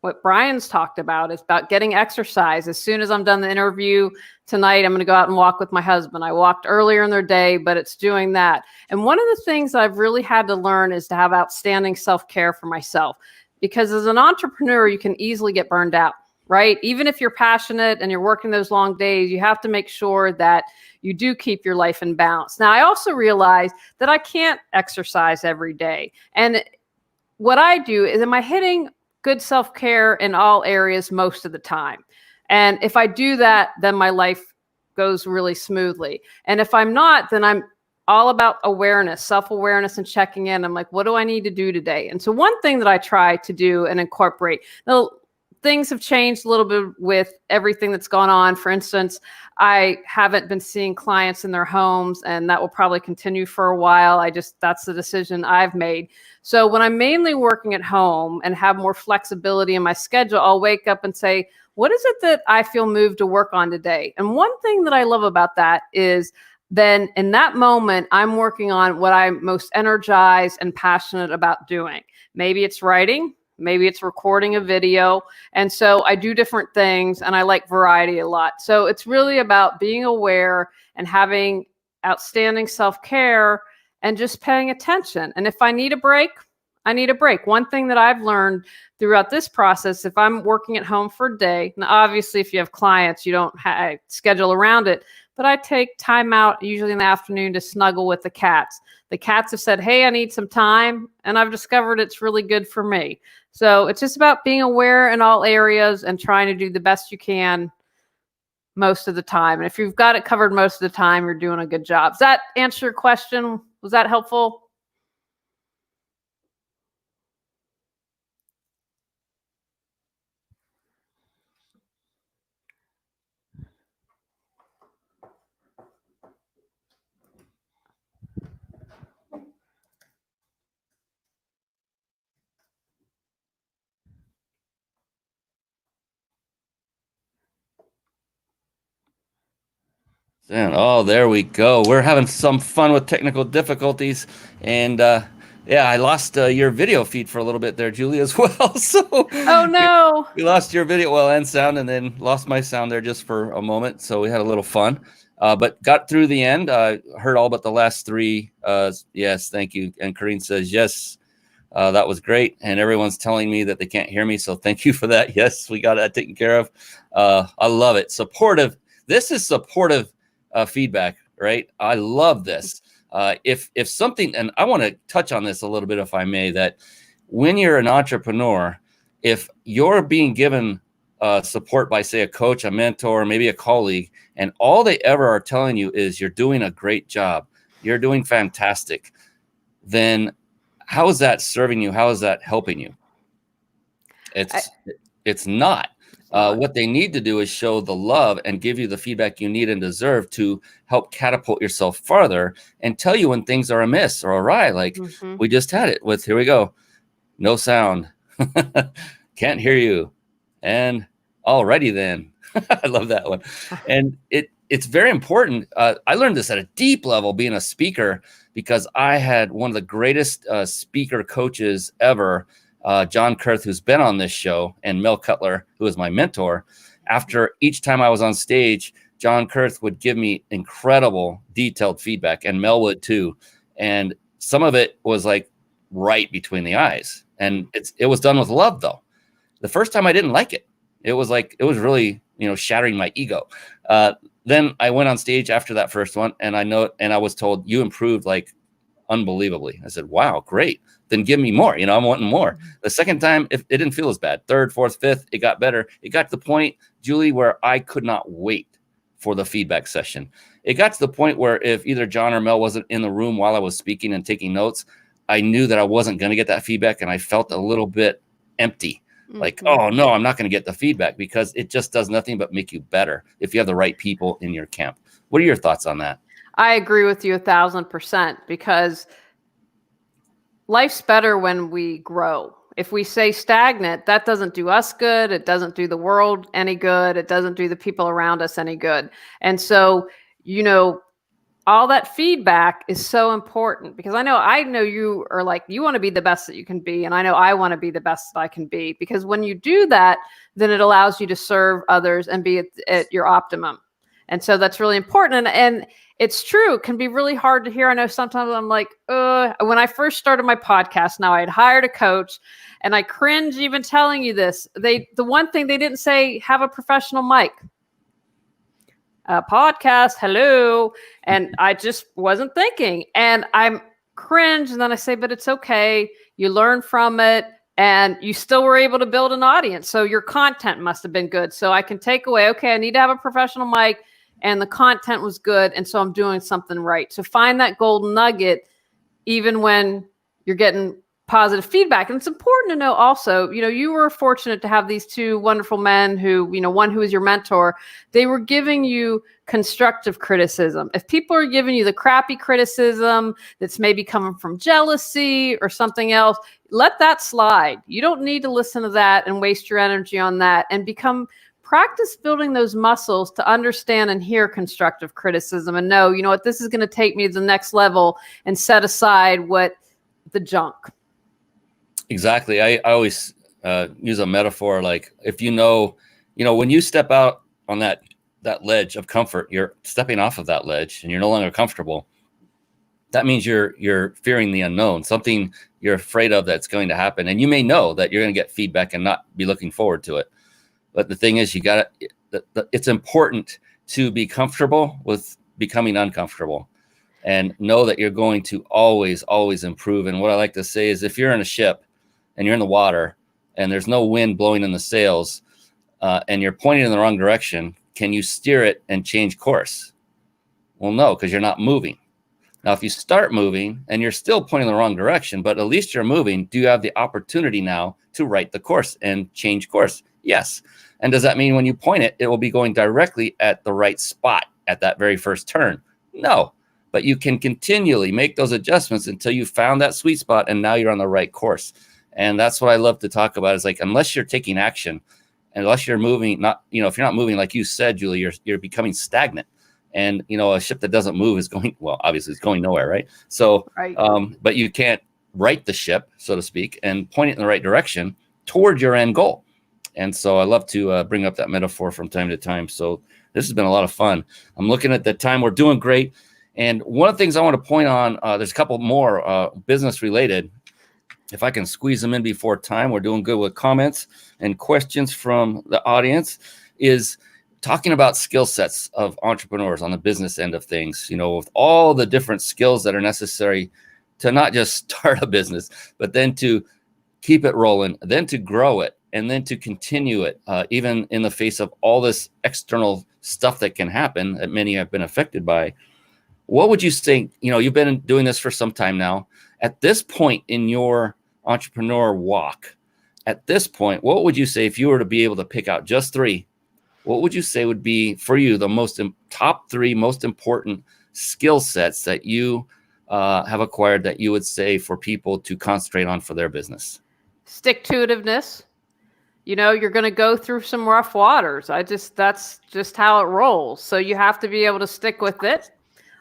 C: what Brian's talked about. It's about getting exercise. As soon as I'm done the interview tonight, I'm going to go out and walk with my husband. I walked earlier in their day, but it's doing that. And one of the things I've really had to learn is to have outstanding self-care for myself, because as an entrepreneur, you can easily get burned out, right? Even if you're passionate and you're working those long days, you have to make sure that you do keep your life in balance. Now, I also realize that I can't exercise every day. And what I do is, am I hitting good self-care in all areas most of the time? And if I do that, then my life goes really smoothly. And if I'm not, then I'm all about awareness, self-awareness, and checking in. I'm like, what do I need to do today? And so one thing that I try to do and incorporate, now things have changed a little bit with everything that's gone on. For instance, I haven't been seeing clients in their homes, and that will probably continue for a while. That's the decision I've made. So when I'm mainly working at home and have more flexibility in my schedule, I'll wake up and say, what is it that I feel moved to work on today? And one thing that I love about that is then in that moment, I'm working on what I'm most energized and passionate about doing. Maybe it's writing, maybe it's recording a video. And so I do different things, and I like variety a lot. So it's really about being aware and having outstanding self-care and just paying attention. And if I need a break, I need a break. One thing that I've learned throughout this process, if I'm working at home for a day, now obviously if you have clients, you don't schedule around it, but I take time out usually in the afternoon to snuggle with the cats. The cats have said, hey, I need some time, and I've discovered it's really good for me. So it's just about being aware in all areas and trying to do the best you can most of the time. And if you've got it covered most of the time, you're doing a good job. Does that answer your question? Was that helpful?
B: Oh, there we go. We're having some fun with technical difficulties, and yeah, I lost your video feed for a little bit there, Julie, as well. So
C: oh no,
B: we lost your video, well, and sound, and then lost my sound there just for a moment. So we had a little fun, but got through the end. Heard all but the last three. Yes, thank you. And Kareen says yes. That was great, and everyone's telling me that they can't hear me, so thank you for that. Yes, we got that taken care of. I love it. Supportive. This is supportive feedback, right? I love this. If something, and I want to touch on this a little bit, if I may, that when you're an entrepreneur, if you're being given support by, say, a coach, a mentor, maybe a colleague, and all they ever are telling you is you're doing a great job, you're doing fantastic, then how is that serving you? How is that helping you? It's not. What they need to do is show the love and give you the feedback you need and deserve to help catapult yourself farther and tell you when things are amiss or awry. Like we just had it with, here we go, no sound, can't hear you, and alrighty then. I love that one. And it's very important. I learned this at a deep level being a speaker, because I had one of the greatest speaker coaches ever, John Kurth, who's been on this show, and Mel Cutler, who is my mentor. After each time I was on stage, John Kurth would give me incredible detailed feedback, and Mel would too. And some of it was like right between the eyes. And it was done with love, though. The first time I didn't like it. It was like, it was really, shattering my ego. Then I went on stage after that first one, and I was told, you improved like unbelievably. I said, wow, great. Then give me more. I'm wanting more. The second time, it didn't feel as bad. Third, fourth, fifth, it got better. It got to the point, Julie, where I could not wait for the feedback session. It got to the point where if either John or Mel wasn't in the room while I was speaking and taking notes, I knew that I wasn't going to get that feedback, and I felt a little bit empty. Like, oh no, I'm not going to get the feedback, because it just does nothing but make you better if you have the right people in your camp. What are your thoughts on that?
C: I agree with you 1,000%, because life's better when we grow. If we stay stagnant, that doesn't do us good. It doesn't do the world any good. It doesn't do the people around us any good. And so, all that feedback is so important, because I know you are like, you want to be the best that you can be. And I know I want to be the best that I can be, because when you do that, then it allows you to serve others and be at your optimum. And so that's really important. And it's true. It can be really hard to hear. I know sometimes I'm like, when I first started my podcast, now I had hired a coach, and I cringe even telling you this. The one thing they didn't say, have a professional mic. Podcast, hello. And I just wasn't thinking, and I'm cringe. And then I say, but it's okay. You learn from it, and you still were able to build an audience. So your content must have been good. So I can take away, okay, I need to have a professional mic, and the content was good. And so I'm doing something right. So find that golden nugget, even when you're getting positive feedback. And it's important to know also, you were fortunate to have these two wonderful men who, one who was your mentor. They were giving you constructive criticism. If people are giving you the crappy criticism that's maybe coming from jealousy or something else, let that slide. You don't need to listen to that and waste your energy on that, and practice building those muscles to understand and hear constructive criticism, and know, what, this is going to take me to the next level, and set aside the junk.
B: Exactly. I always use a metaphor, like if when you step out on that ledge of comfort, you're stepping off of that ledge and you're no longer comfortable. That means you're fearing the unknown, something you're afraid of that's going to happen. And you may know that you're going to get feedback and not be looking forward to it. But the thing is, it's important to be comfortable with becoming uncomfortable, and know that you're going to always, always improve. And what I like to say is, if you're in a ship and you're in the water and there's no wind blowing in the sails, and you're pointing in the wrong direction, can you steer it and change course? Well, no, because you're not moving. Now, if you start moving and you're still pointing in the wrong direction, but at least you're moving, do you have the opportunity now to right the course and change course? Yes. And does that mean when you point it, it will be going directly at the right spot at that very first turn? No. But you can continually make those adjustments until you found that sweet spot, and now you're on the right course. And that's what I love to talk about, is like, unless you're taking action, unless you're moving, if you're not moving, like you said, Julie, you're becoming stagnant. And, a ship that doesn't move is obviously it's going nowhere, right? So,
C: right.
B: But you can't right the ship, so to speak, and point it in the right direction toward your end goal. And so I love to bring up that metaphor from time to time. So this has been a lot of fun. I'm looking at the time. We're doing great. And one of the things I want to point on, there's a couple more business related. If I can squeeze them in before time, we're doing good with comments and questions from the audience, is talking about skill sets of entrepreneurs on the business end of things, with all the different skills that are necessary to not just start a business, but then to keep it rolling, then to grow it, and then to continue it, even in the face of all this external stuff that can happen that many have been affected by. What would you say, you've been doing this for some time now, at this point in your entrepreneur walk, at this point, what would you say, if you were to be able to pick out just three, what would you say would be for you the top three most important skill sets that you have acquired that you would say for people to concentrate on for their business?
C: Stick-to-itiveness. You're going to go through some rough waters. That's just how it rolls. So you have to be able to stick with it.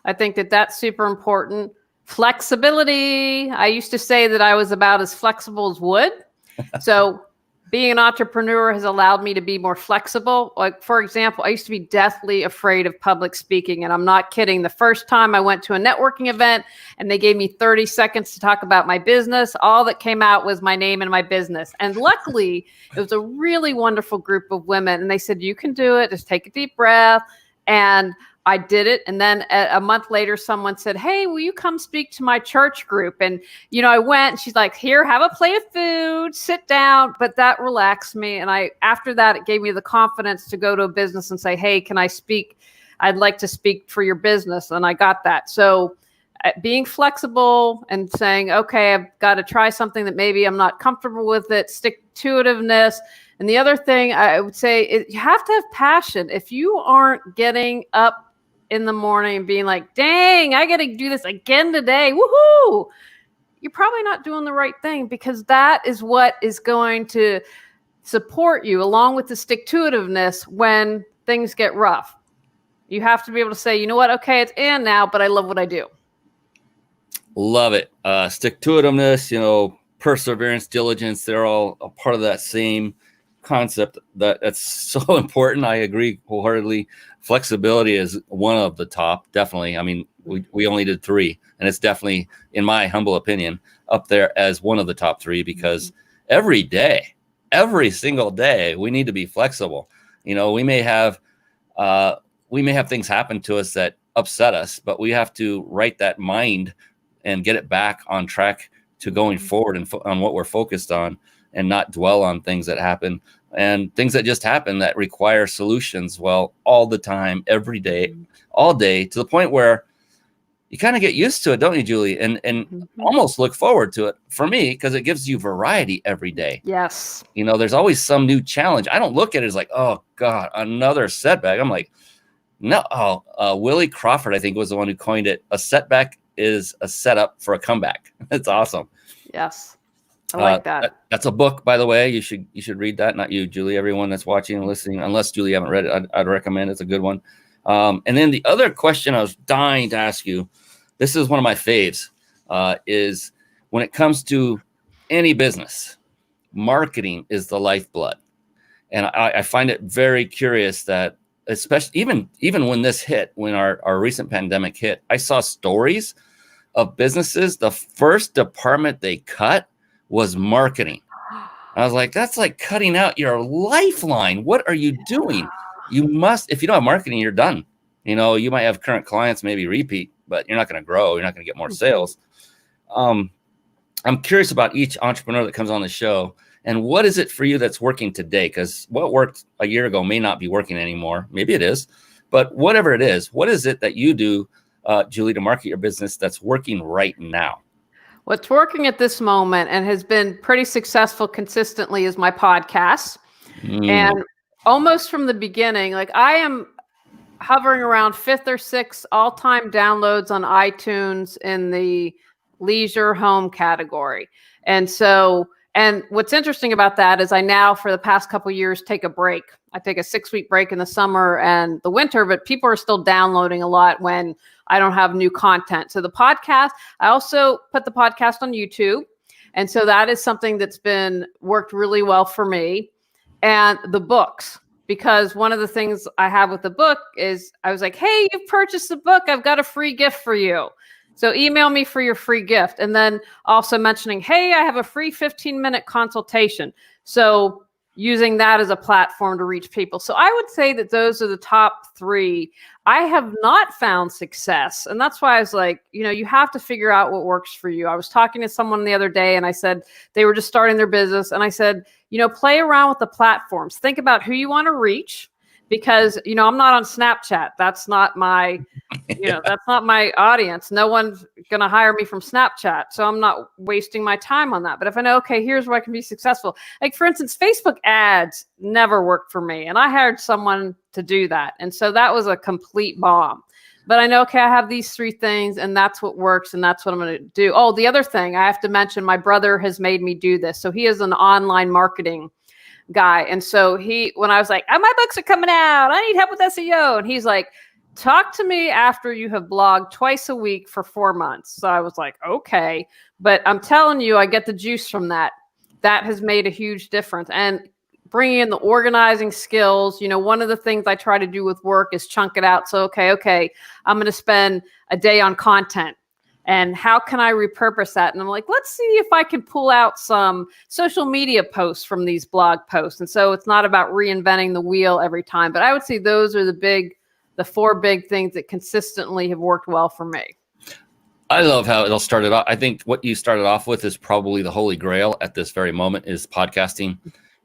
C: I think that's super important. Flexibility. I used to say that I was about as flexible as wood. So being an entrepreneur has allowed me to be more flexible. Like, for example, I used to be deathly afraid of public speaking. And I'm not kidding. The first time I went to a networking event and they gave me 30 seconds to talk about my business, all that came out was my name and my business. And luckily, it was a really wonderful group of women. And they said, you can do it. Just take a deep breath. And I did it. And then a month later, someone said, hey, will you come speak to my church group? And, I went and she's like, here, have a plate of food, sit down. But that relaxed me. And after that, it gave me the confidence to go to a business and say, hey, can I speak? I'd like to speak for your business. And I got that. So being flexible and saying, okay, I've got to try something that maybe I'm not comfortable with it, stick-to-itiveness. And the other thing I would say is you have to have passion. If you aren't getting up in the morning and being like, dang, I got to do this again today. Woohoo! You're probably not doing the right thing, because that is what is going to support you along with the stick-to-itiveness when things get rough. You have to be able to say, you know what? Okay, it's in now, but I love what I do.
B: Love it. Stick-to-itiveness, perseverance, diligence, they're all a part of that same concept that's so important. I agree wholeheartedly. Flexibility is one of the top, definitely. I mean, we only did 3, and it's definitely, in my humble opinion, up there as one of the top 3, because every single day, we need to be flexible. We may have things happen to us that upset us, but we have to right that mind and get it back on track to going forward and on what we're focused on, and not dwell on things that happen and things that just happen that require solutions. Well, all the time, every day, all day, to the point where you kind of get used to it, don't you, Julie? And almost look forward to it, for me, because it gives you variety every day.
C: Yes.
B: There's always some new challenge. I don't look at it as like, oh God, another setback. I'm like, no. Willie Crawford, I think, was the one who coined it. A setback is a setup for a comeback. It's awesome.
C: Yes. I like that.
B: That's a book, by the way. You should read that. Not you, Julie. Everyone that's watching and listening, unless Julie you haven't read it, I'd recommend it. It's a good one. And then the other question I was dying to ask you, this is one of my faves, is when it comes to any business, marketing is the lifeblood. And I find it very curious that, especially even when this hit, when our recent pandemic hit, I saw stories of businesses, the first department they cut was marketing. I was like, that's like cutting out your lifeline. What are you doing? You must, if you don't have marketing, you're done. You might have current clients, maybe repeat, but you're not going to grow. You're not going to get more sales. I'm curious about each entrepreneur that comes on the show, and what is it for you that's working today? Because what worked a year ago may not be working anymore. Maybe it is, but whatever it is, what is it that you do, Julie, to market your business that's working right now?
C: What's working at this moment and has been pretty successful consistently is my podcast. And almost from the beginning, like, I am hovering around 5th or 6th all-time downloads on iTunes in the leisure home category. And what's interesting about that is I now, for the past couple of years, take a break. I take a 6-week break in the summer and the winter, but people are still downloading a lot when I don't have new content. So the podcast, I also put the podcast on YouTube. And so that is something that's worked really well for me. And the books, because one of the things I have with the book is I was like, hey, you've purchased the book. I've got a free gift for you. So email me for your free gift. And then also mentioning, hey, I have a free 15-minute consultation. So using that as a platform to reach people. So I would say that those are the top 3. I have not found success. And that's why I was like, you have to figure out what works for you. I was talking to someone the other day and I said, they were just starting their business. And I said, play around with the platforms. Think about who you want to reach. Because, I'm not on Snapchat. That's not my, that's not my audience. No one's going to hire me from Snapchat. So I'm not wasting my time on that. But if I know, okay, here's where I can be successful. Like, for instance, Facebook ads never worked for me. And I hired someone to do that. And so that was a complete bomb. But I know, okay, I have these 3 things and that's what works. And that's what I'm going to do. Oh, the other thing I have to mention, my brother has made me do this. So he is an online marketing guy. And so when I was like, oh, my books are coming out, I need help with SEO. And he's like, talk to me after you have blogged twice a week for 4 months. So I was like, okay, but I'm telling you, I get the juice from that. that has made a huge difference. And bringing in the organizing skills, one of the things I try to do with work is chunk it out. So, okay, I'm going to spend a day on content. And how can I repurpose that? And I'm like, let's see if I can pull out some social media posts from these blog posts. And so it's not about reinventing the wheel every time. But I would say those are the 4 big things that consistently have worked well for me.
B: I love how it all started off. I think what you started off with is probably the holy grail at this very moment is podcasting.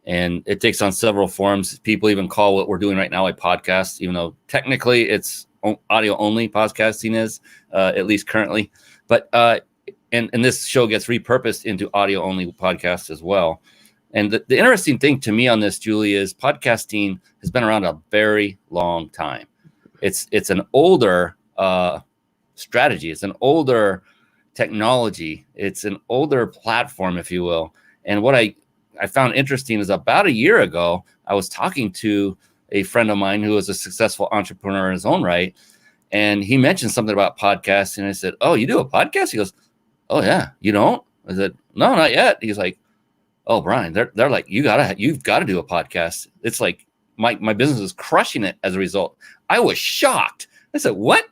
B: And it takes on several forms. People even call what we're doing right now a podcast, even though technically it's audio only podcasting is, at least currently. But and this show gets repurposed into audio only podcast as well. And the interesting thing to me on this, Julie, is podcasting has been around a very long time. It's an older strategy. It's an older technology. It's an older platform, if you will. And what I found interesting is about a year ago, I was talking to a friend of mine who is a successful entrepreneur in his own right. And he mentioned something about podcasts. And I said, "Oh, you do a podcast?" He goes, "Oh yeah, you don't?" I said, "No, not yet." He's like, "Oh, Brian, they're like, you've got to do a podcast. It's like my business is crushing it as a result." I was shocked. I said, "What?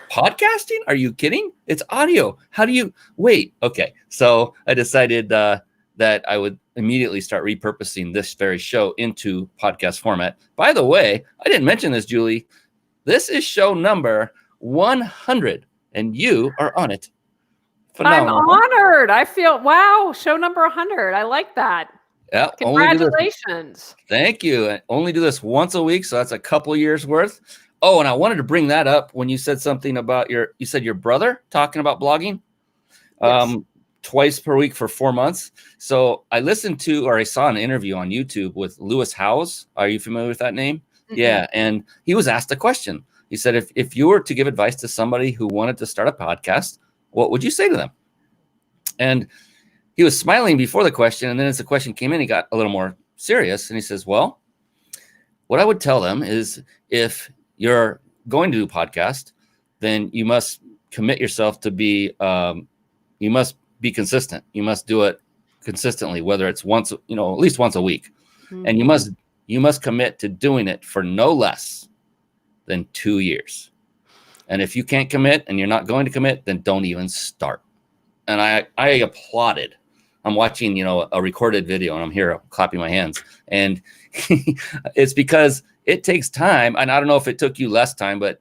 B: Podcasting? Are you kidding? It's audio. How do you wait?" Okay. So I decided that I would immediately start repurposing this very show into podcast format. By the way, I didn't mention this, Julie. This is show number 100, and you are on it. Phenomenal.
C: I'm honored. I feel, wow, show number 100. I like that.
B: Yeah.
C: Congratulations.
B: Thank you. I only do this once a week, so that's a couple years worth. Oh, and I wanted to bring that up when you said something about you said your brother talking about blogging
C: Yes.
B: Twice per week for 4 months. So I I saw an interview on YouTube with Lewis Howes. Are you familiar with that name? Mm-hmm. Yeah. And he was asked a question. He said, if you were to give advice to somebody who wanted to start a podcast, what would you say to them? And he was smiling before the question. And then as the question came in, he got a little more serious. And he says, well, what I would tell them is if you're going to do a podcast, then you must commit yourself to be, you must be consistent. You must do it consistently, whether it's once, at least once a week. Mm-hmm. And you must commit to doing it for no less than 2 years. And if you can't commit and you're not going to commit, then don't even start. And I applauded. I'm watching, a recorded video and I'm here clapping my hands. And it's because it takes time. And I don't know if it took you less time, but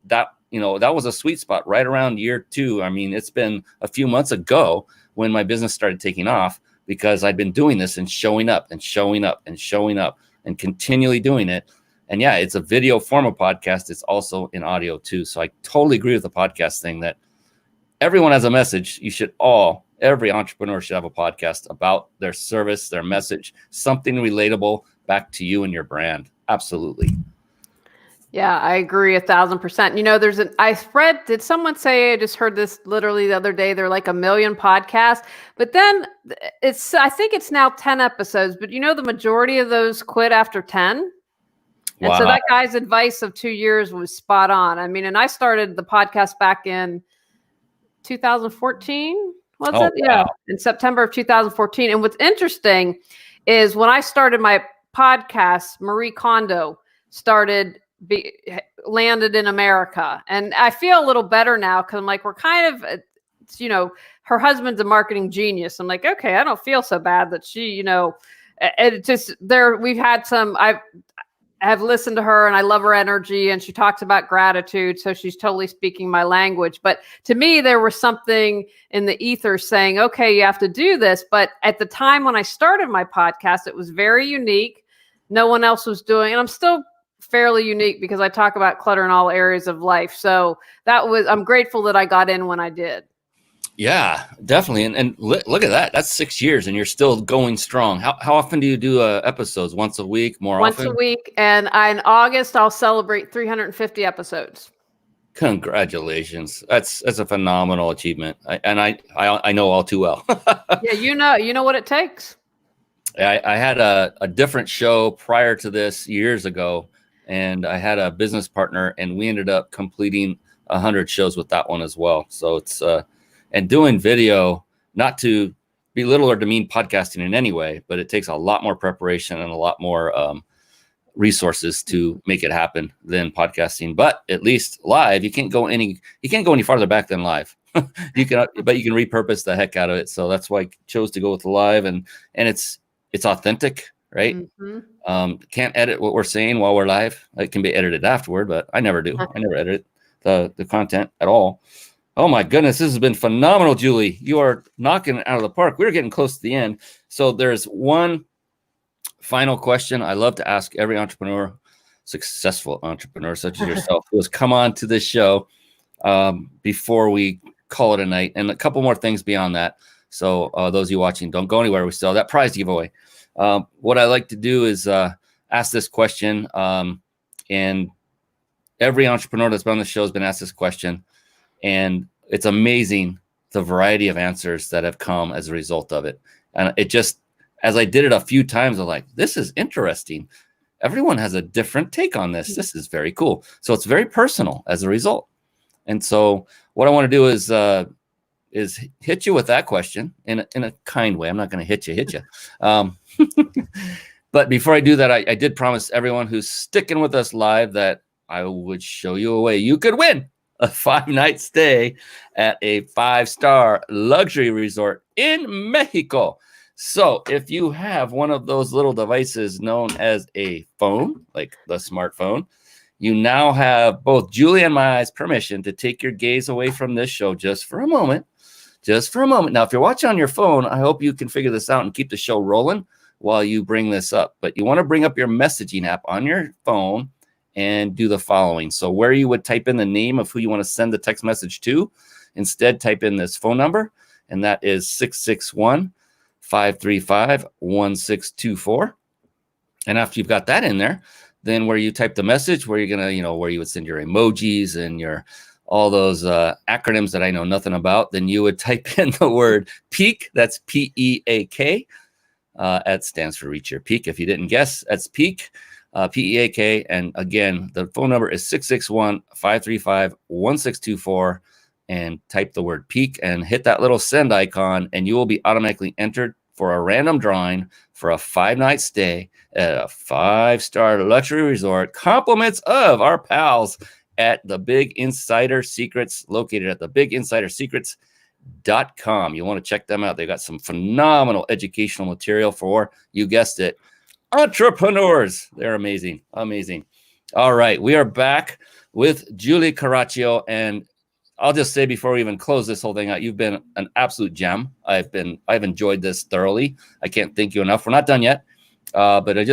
B: that was a sweet spot right around year 2. I mean, it's been a few months ago when my business started taking off because I'd been doing this and showing up and showing up and showing up and continually doing it. And yeah, it's a video form of podcast. It's also in audio too. So I totally agree with the podcast thing that everyone has a message. Every entrepreneur should have a podcast about their service, their message, something relatable back to you and your brand. Absolutely.
C: Yeah, I agree 1,000%. Did someone say, I just heard this literally the other day, they're like 1 million podcasts, but then I think it's now 10 episodes, but the majority of those quit after 10. And so that guy's advice of 2 years was spot on. I mean, and I started the podcast back in 2014. Was it? Wow. Yeah. In September of 2014. And what's interesting is when I started my podcast, Marie Kondo landed in America. And I feel a little better now because I'm like, we're kind of, her husband's a marketing genius. I'm like, okay, I don't feel so bad that she, it just we've had some, I have listened to her and I love her energy and she talks about gratitude. So she's totally speaking my language. But to me, there was something in the ether saying, okay, you have to do this. But at the time when I started my podcast, it was very unique. No one else was doing, and I'm still fairly unique because I talk about clutter in all areas of life. So I'm grateful that I got in when I did.
B: Yeah, definitely. And look at that. That's 6 years and you're still going strong. How often do you do episodes? Once a week? Once
C: a week. And in August, I'll celebrate 350 episodes.
B: Congratulations. That's a phenomenal achievement. I know all too well.
C: Yeah, you know what it takes.
B: I had a different show prior to this years ago, and I had a business partner and we ended up completing 100 shows with that one as well. So it's, and doing video, not to belittle or demean podcasting in any way, but it takes a lot more preparation and a lot more resources to make it happen than podcasting. But at least live, you can't go any farther back than live. You can repurpose the heck out of it. So that's why I chose to go with live, and it's authentic, right? Can't edit what we're saying while we're live. It can be edited afterward, but I never do. I never edit the content at all. Oh my goodness, this has been phenomenal, Julie. You are knocking it out of the park. We're getting close to the end. So there's one final question I love to ask every entrepreneur, successful entrepreneur such as yourself, who has come on to this show before we call it a night, and a couple more things beyond that. So those of you watching, don't go anywhere. We still have that prize giveaway. What I like to do is ask this question, and every entrepreneur that's been on the show has been asked this question, and it's amazing the variety of answers that have come as a result of it. And it just, as I did it a few times, I'm like, this is interesting. Everyone has a different take on this. This is very cool. So it's very personal as a result. And so what I want to do is hit you with that question in a kind way. I'm not going to hit you. But before I do that, I did promise everyone who's sticking with us live that I would show you a way you could win a 5-night stay at a 5-star luxury resort in Mexico. So if you have one of those little devices known as a phone, like the smartphone, you now have both Julie and my permission to take your gaze away from this show just for a moment. Now, if you're watching on your phone, I hope you can figure this out and keep the show rolling while you bring this up. But you want to bring up your messaging app on your phone and do the following. So where you would type in the name of who you want to send the text message to, instead type in this phone number, and that is 661-535-1624. And after you've got that in there, then where you type the message, where you're going to, where you would send your emojis and your all those acronyms that I know nothing about, then you would type in the word peak. That's P-E-A-K. That stands for reach your peak. If you didn't guess, that's peak. P-E-A-K. And again, the phone number is 661-535-1624, and type the word peak and hit that little send icon, and you will be automatically entered for a random drawing for a 5-night stay at a 5-star luxury resort, compliments of our pals at the Big Insider Secrets, located at thebiginsidersecrets.com. You want to check them out. They got some phenomenal educational material for, you guessed it, entrepreneurs. They're amazing. All right, we are back with Julie Coraccio, and I'll just say before we even close this whole thing out, you've been an absolute gem. I've enjoyed this thoroughly. I can't thank you enough. We're not done yet, but I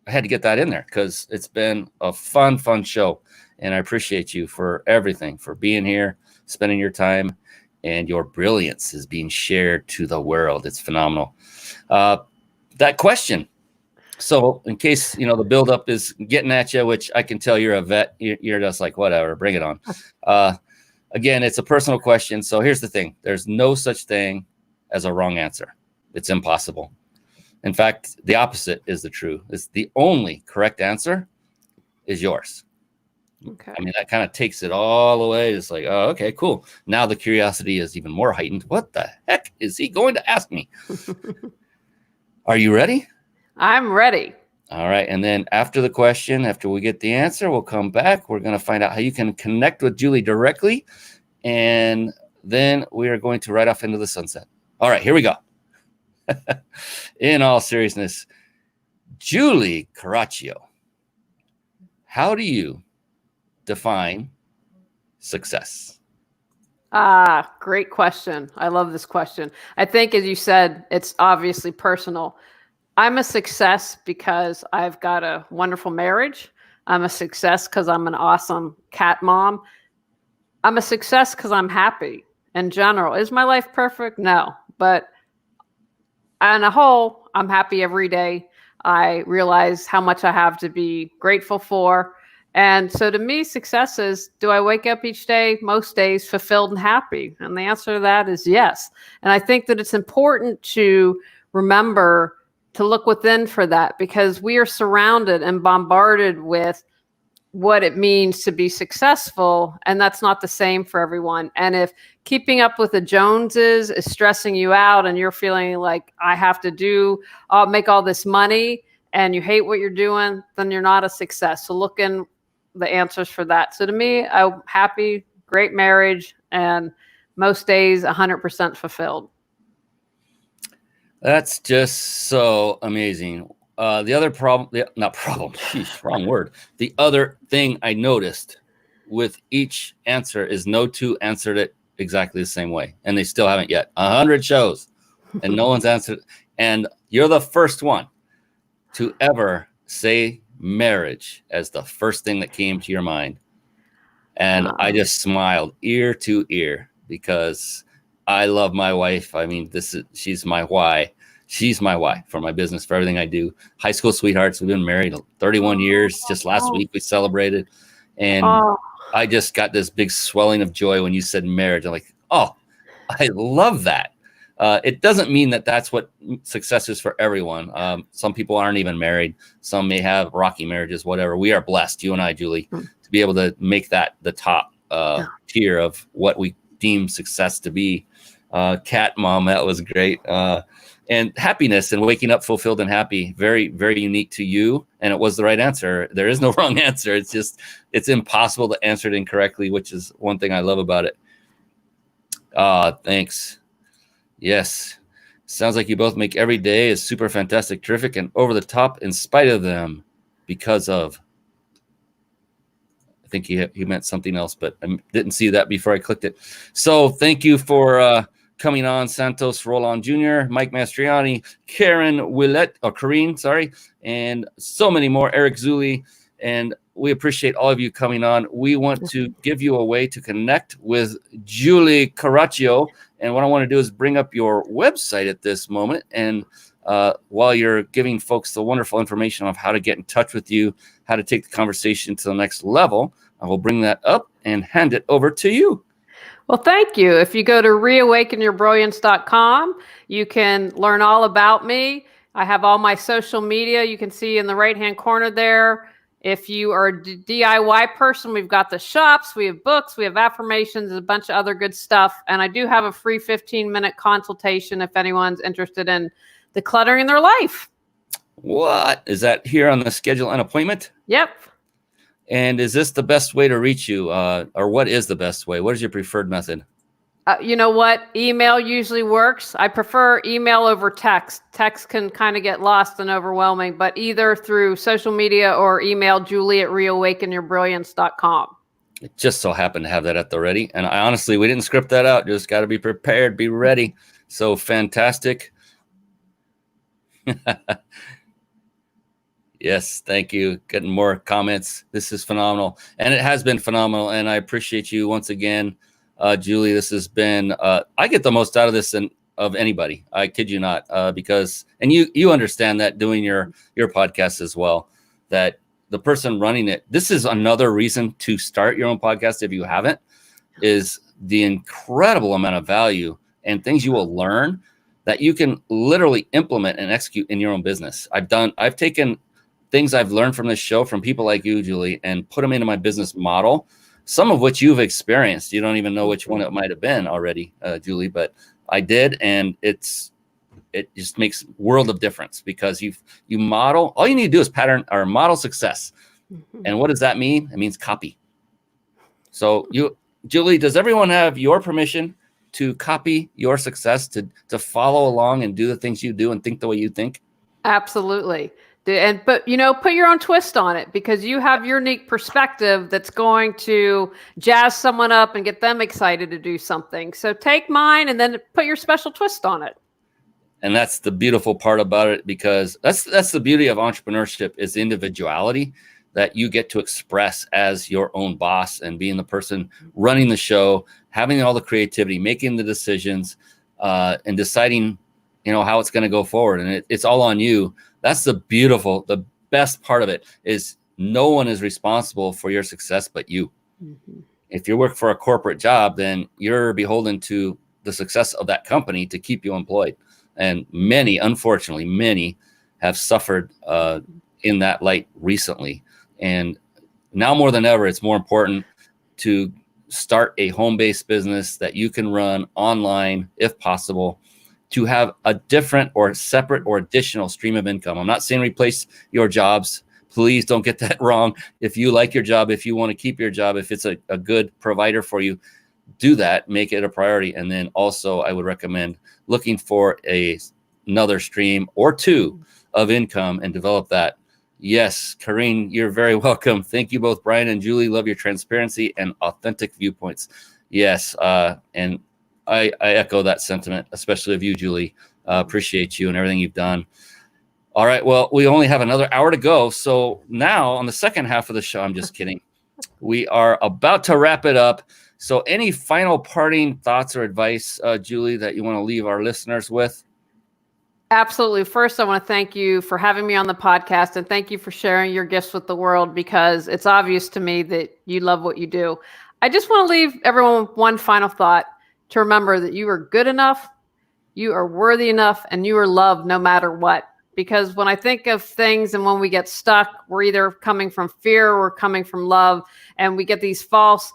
B: had to get that in there because it's been a fun show, and I appreciate you for everything, for being here, spending your time, and your brilliance is being shared to the world. It's phenomenal. That question. So in case, the buildup is getting at you, which I can tell you're a vet, you're just like, whatever, bring it on. Again, it's a personal question. So here's the thing. There's no such thing as a wrong answer. It's impossible. In fact, the opposite is the true. It's the only correct answer is yours.
C: Okay.
B: I mean, that kind of takes it all away. It's like, oh, okay, cool. Now the curiosity is even more heightened. What the heck is he going to ask me? Are you ready?
C: I'm ready.
B: All right. And then after the question, after we get the answer, we'll come back. We're going to find out how you can connect with Julie directly. And then we are going to ride off into the sunset. All right, here we go. In all seriousness, Julie Coraccio, how do you define success?
C: Great question. I love this question. I think, as you said, it's obviously personal. I'm a success because I've got a wonderful marriage. I'm a success because I'm an awesome cat mom. I'm a success because I'm happy in general. Is my life perfect? No. But on a whole, I'm happy every day. I realize how much I have to be grateful for. And so to me, success is, do I wake up each day, most days, fulfilled and happy? And the answer to that is yes. And I think that it's important to remember to look within for that, because we are surrounded and bombarded with what it means to be successful, and that's not the same for everyone. And if keeping up with the Joneses is stressing you out and you're feeling like I have to make all this money and you hate what you're doing, then you're not a success. So look in the answers for that. So to me, I'm happy, great marriage, and most days 100% fulfilled.
B: That's just so amazing. The other not problem, sheesh, wrong word. The other thing I noticed with each answer is no two answered it exactly the same way. And they still haven't yet. 100 shows and no one's answered. And you're the first one to ever say marriage as the first thing that came to your mind. And I just smiled ear to ear because I love my wife. I mean, she's my why. She's my why for my business, for everything I do. High school sweethearts. We've been married 31 years. Just last week we celebrated. And I just got this big swelling of joy when you said marriage. I'm like, oh, I love that. It doesn't mean that that's what success is for everyone. Some people aren't even married. Some may have rocky marriages, whatever. We are blessed, you and I, Julie, to be able to make that the top tier of what we deem success to be. Cat mom, that was great. And happiness and waking up fulfilled and happy, very, very unique to you. And it was the right answer. There is no wrong answer. It's impossible to answer it incorrectly, which is one thing I love about it. Thanks. Yes. Sounds like you both make every day is super fantastic, terrific, and over the top in spite of them because of. I think he meant something else, but I didn't see that before I clicked it. So thank you for coming on, Santos Roland Jr., Mike Mastriani, Karen Willett, or Corrine, sorry, and so many more, Eric Zuli, and we appreciate all of you coming on. We want to give you a way to connect with Julie Coraccio, and what I want to do is bring up your website at this moment, and while you're giving folks the wonderful information of how to get in touch with you, how to take the conversation to the next level, I will bring that up and hand it over to you.
C: Well, thank you. If you go to reawakenyourbrilliance.com, you can learn all about me. I have all my social media. You can see in the right-hand corner there. If you are a DIY person, we've got the shops, we have books, we have affirmations, a bunch of other good stuff. And I do have a free 15-minute consultation if anyone's interested in decluttering their life.
B: What? Is that here on the schedule an appointment?
C: Yep.
B: And is this the best way to reach you? Or what is the best way? What is your preferred method?
C: You know what? Email usually works. I prefer email over text. Text can kind of get lost and overwhelming, but either through social media or email julie@reawakenyourbrilliance.com.
B: It just so happened to have that at the ready. And I honestly, we didn't script that out. Just got to be prepared, be ready. So fantastic. Yes, thank you. Getting more comments. This is phenomenal. And it has been phenomenal. And I appreciate you once again, Julie. This has been, I get the most out of this than of anybody. I kid you not, because, and you understand that doing your podcast as well, that the person running it, this is another reason to start your own podcast. If you haven't, is the incredible amount of value and things you will learn that you can literally implement and execute in your own business. I've taken things I've learned from this show from people like you, Julie, and put them into my business model, some of which you've experienced. You don't even know which one it might have been already, Julie, but I did. And it just makes world of difference because you model, all you need to do is pattern or model success. Mm-hmm. And what does that mean? It means copy. So Julie, does everyone have your permission to copy your success, to follow along and do the things you do and think the way you think?
C: Absolutely. But put your own twist on it because you have your unique perspective that's going to jazz someone up and get them excited to do something. So take mine and then put your special twist on it.
B: And that's the beautiful part about it, because that's the beauty of entrepreneurship, is individuality that you get to express as your own boss and being the person running the show, having all the creativity, making the decisions, and deciding, how it's going to go forward. And it's all on you. That's the best part of it, is no one is responsible for your success but you. Mm-hmm. If you work for a corporate job, then you're beholden to the success of that company to keep you employed. And unfortunately, many have suffered in that light recently. And now more than ever, it's more important to start a home-based business that you can run online, if possible, to have a different or separate or additional stream of income. I'm not saying replace your jobs. Please don't get that wrong. If you like your job, if you want to keep your job, if it's a good provider for you, do that, make it a priority. And then also I would recommend looking for another stream or two of income and develop that. Yes, Karine, you're very welcome. Thank you both, Brian and Julie. Love your transparency and authentic viewpoints. Yes, and I echo that sentiment, especially of you, Julie. Appreciate you and everything you've done. All right, well, we only have another hour to go. So now on the second half of the show, I'm just kidding. We are about to wrap it up. So any final parting thoughts or advice, Julie, that you want to leave our listeners with?
C: Absolutely. First, I want to thank you for having me on the podcast, and thank you for sharing your gifts with the world, because it's obvious to me that you love what you do. I just want to leave everyone with one final thought, to remember that you are good enough, you are worthy enough, and you are loved no matter what. Because when I think of things and when we get stuck, we're either coming from fear or we're coming from love, and we get these false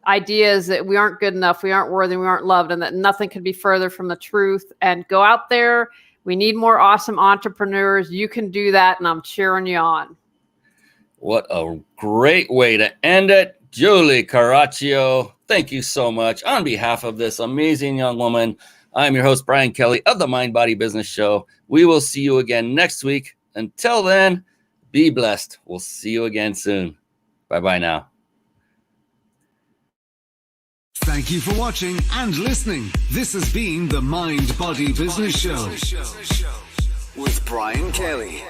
C: ideas that we aren't good enough, we aren't worthy, we aren't loved, and that nothing could be further from the truth. And go out there. We need more awesome entrepreneurs. You can do that, and I'm cheering you on.
B: What a great way to end it. Julie Coraccio, thank you so much. On behalf of this amazing young woman, I'm your host, Brian Kelly of the Mind Body Business Show. We will see you again next week. Until then, be blessed. We'll see you again soon. Bye-bye now.
A: Thank you for watching and listening. This has been the Mind Body Business Show with Brian Kelly.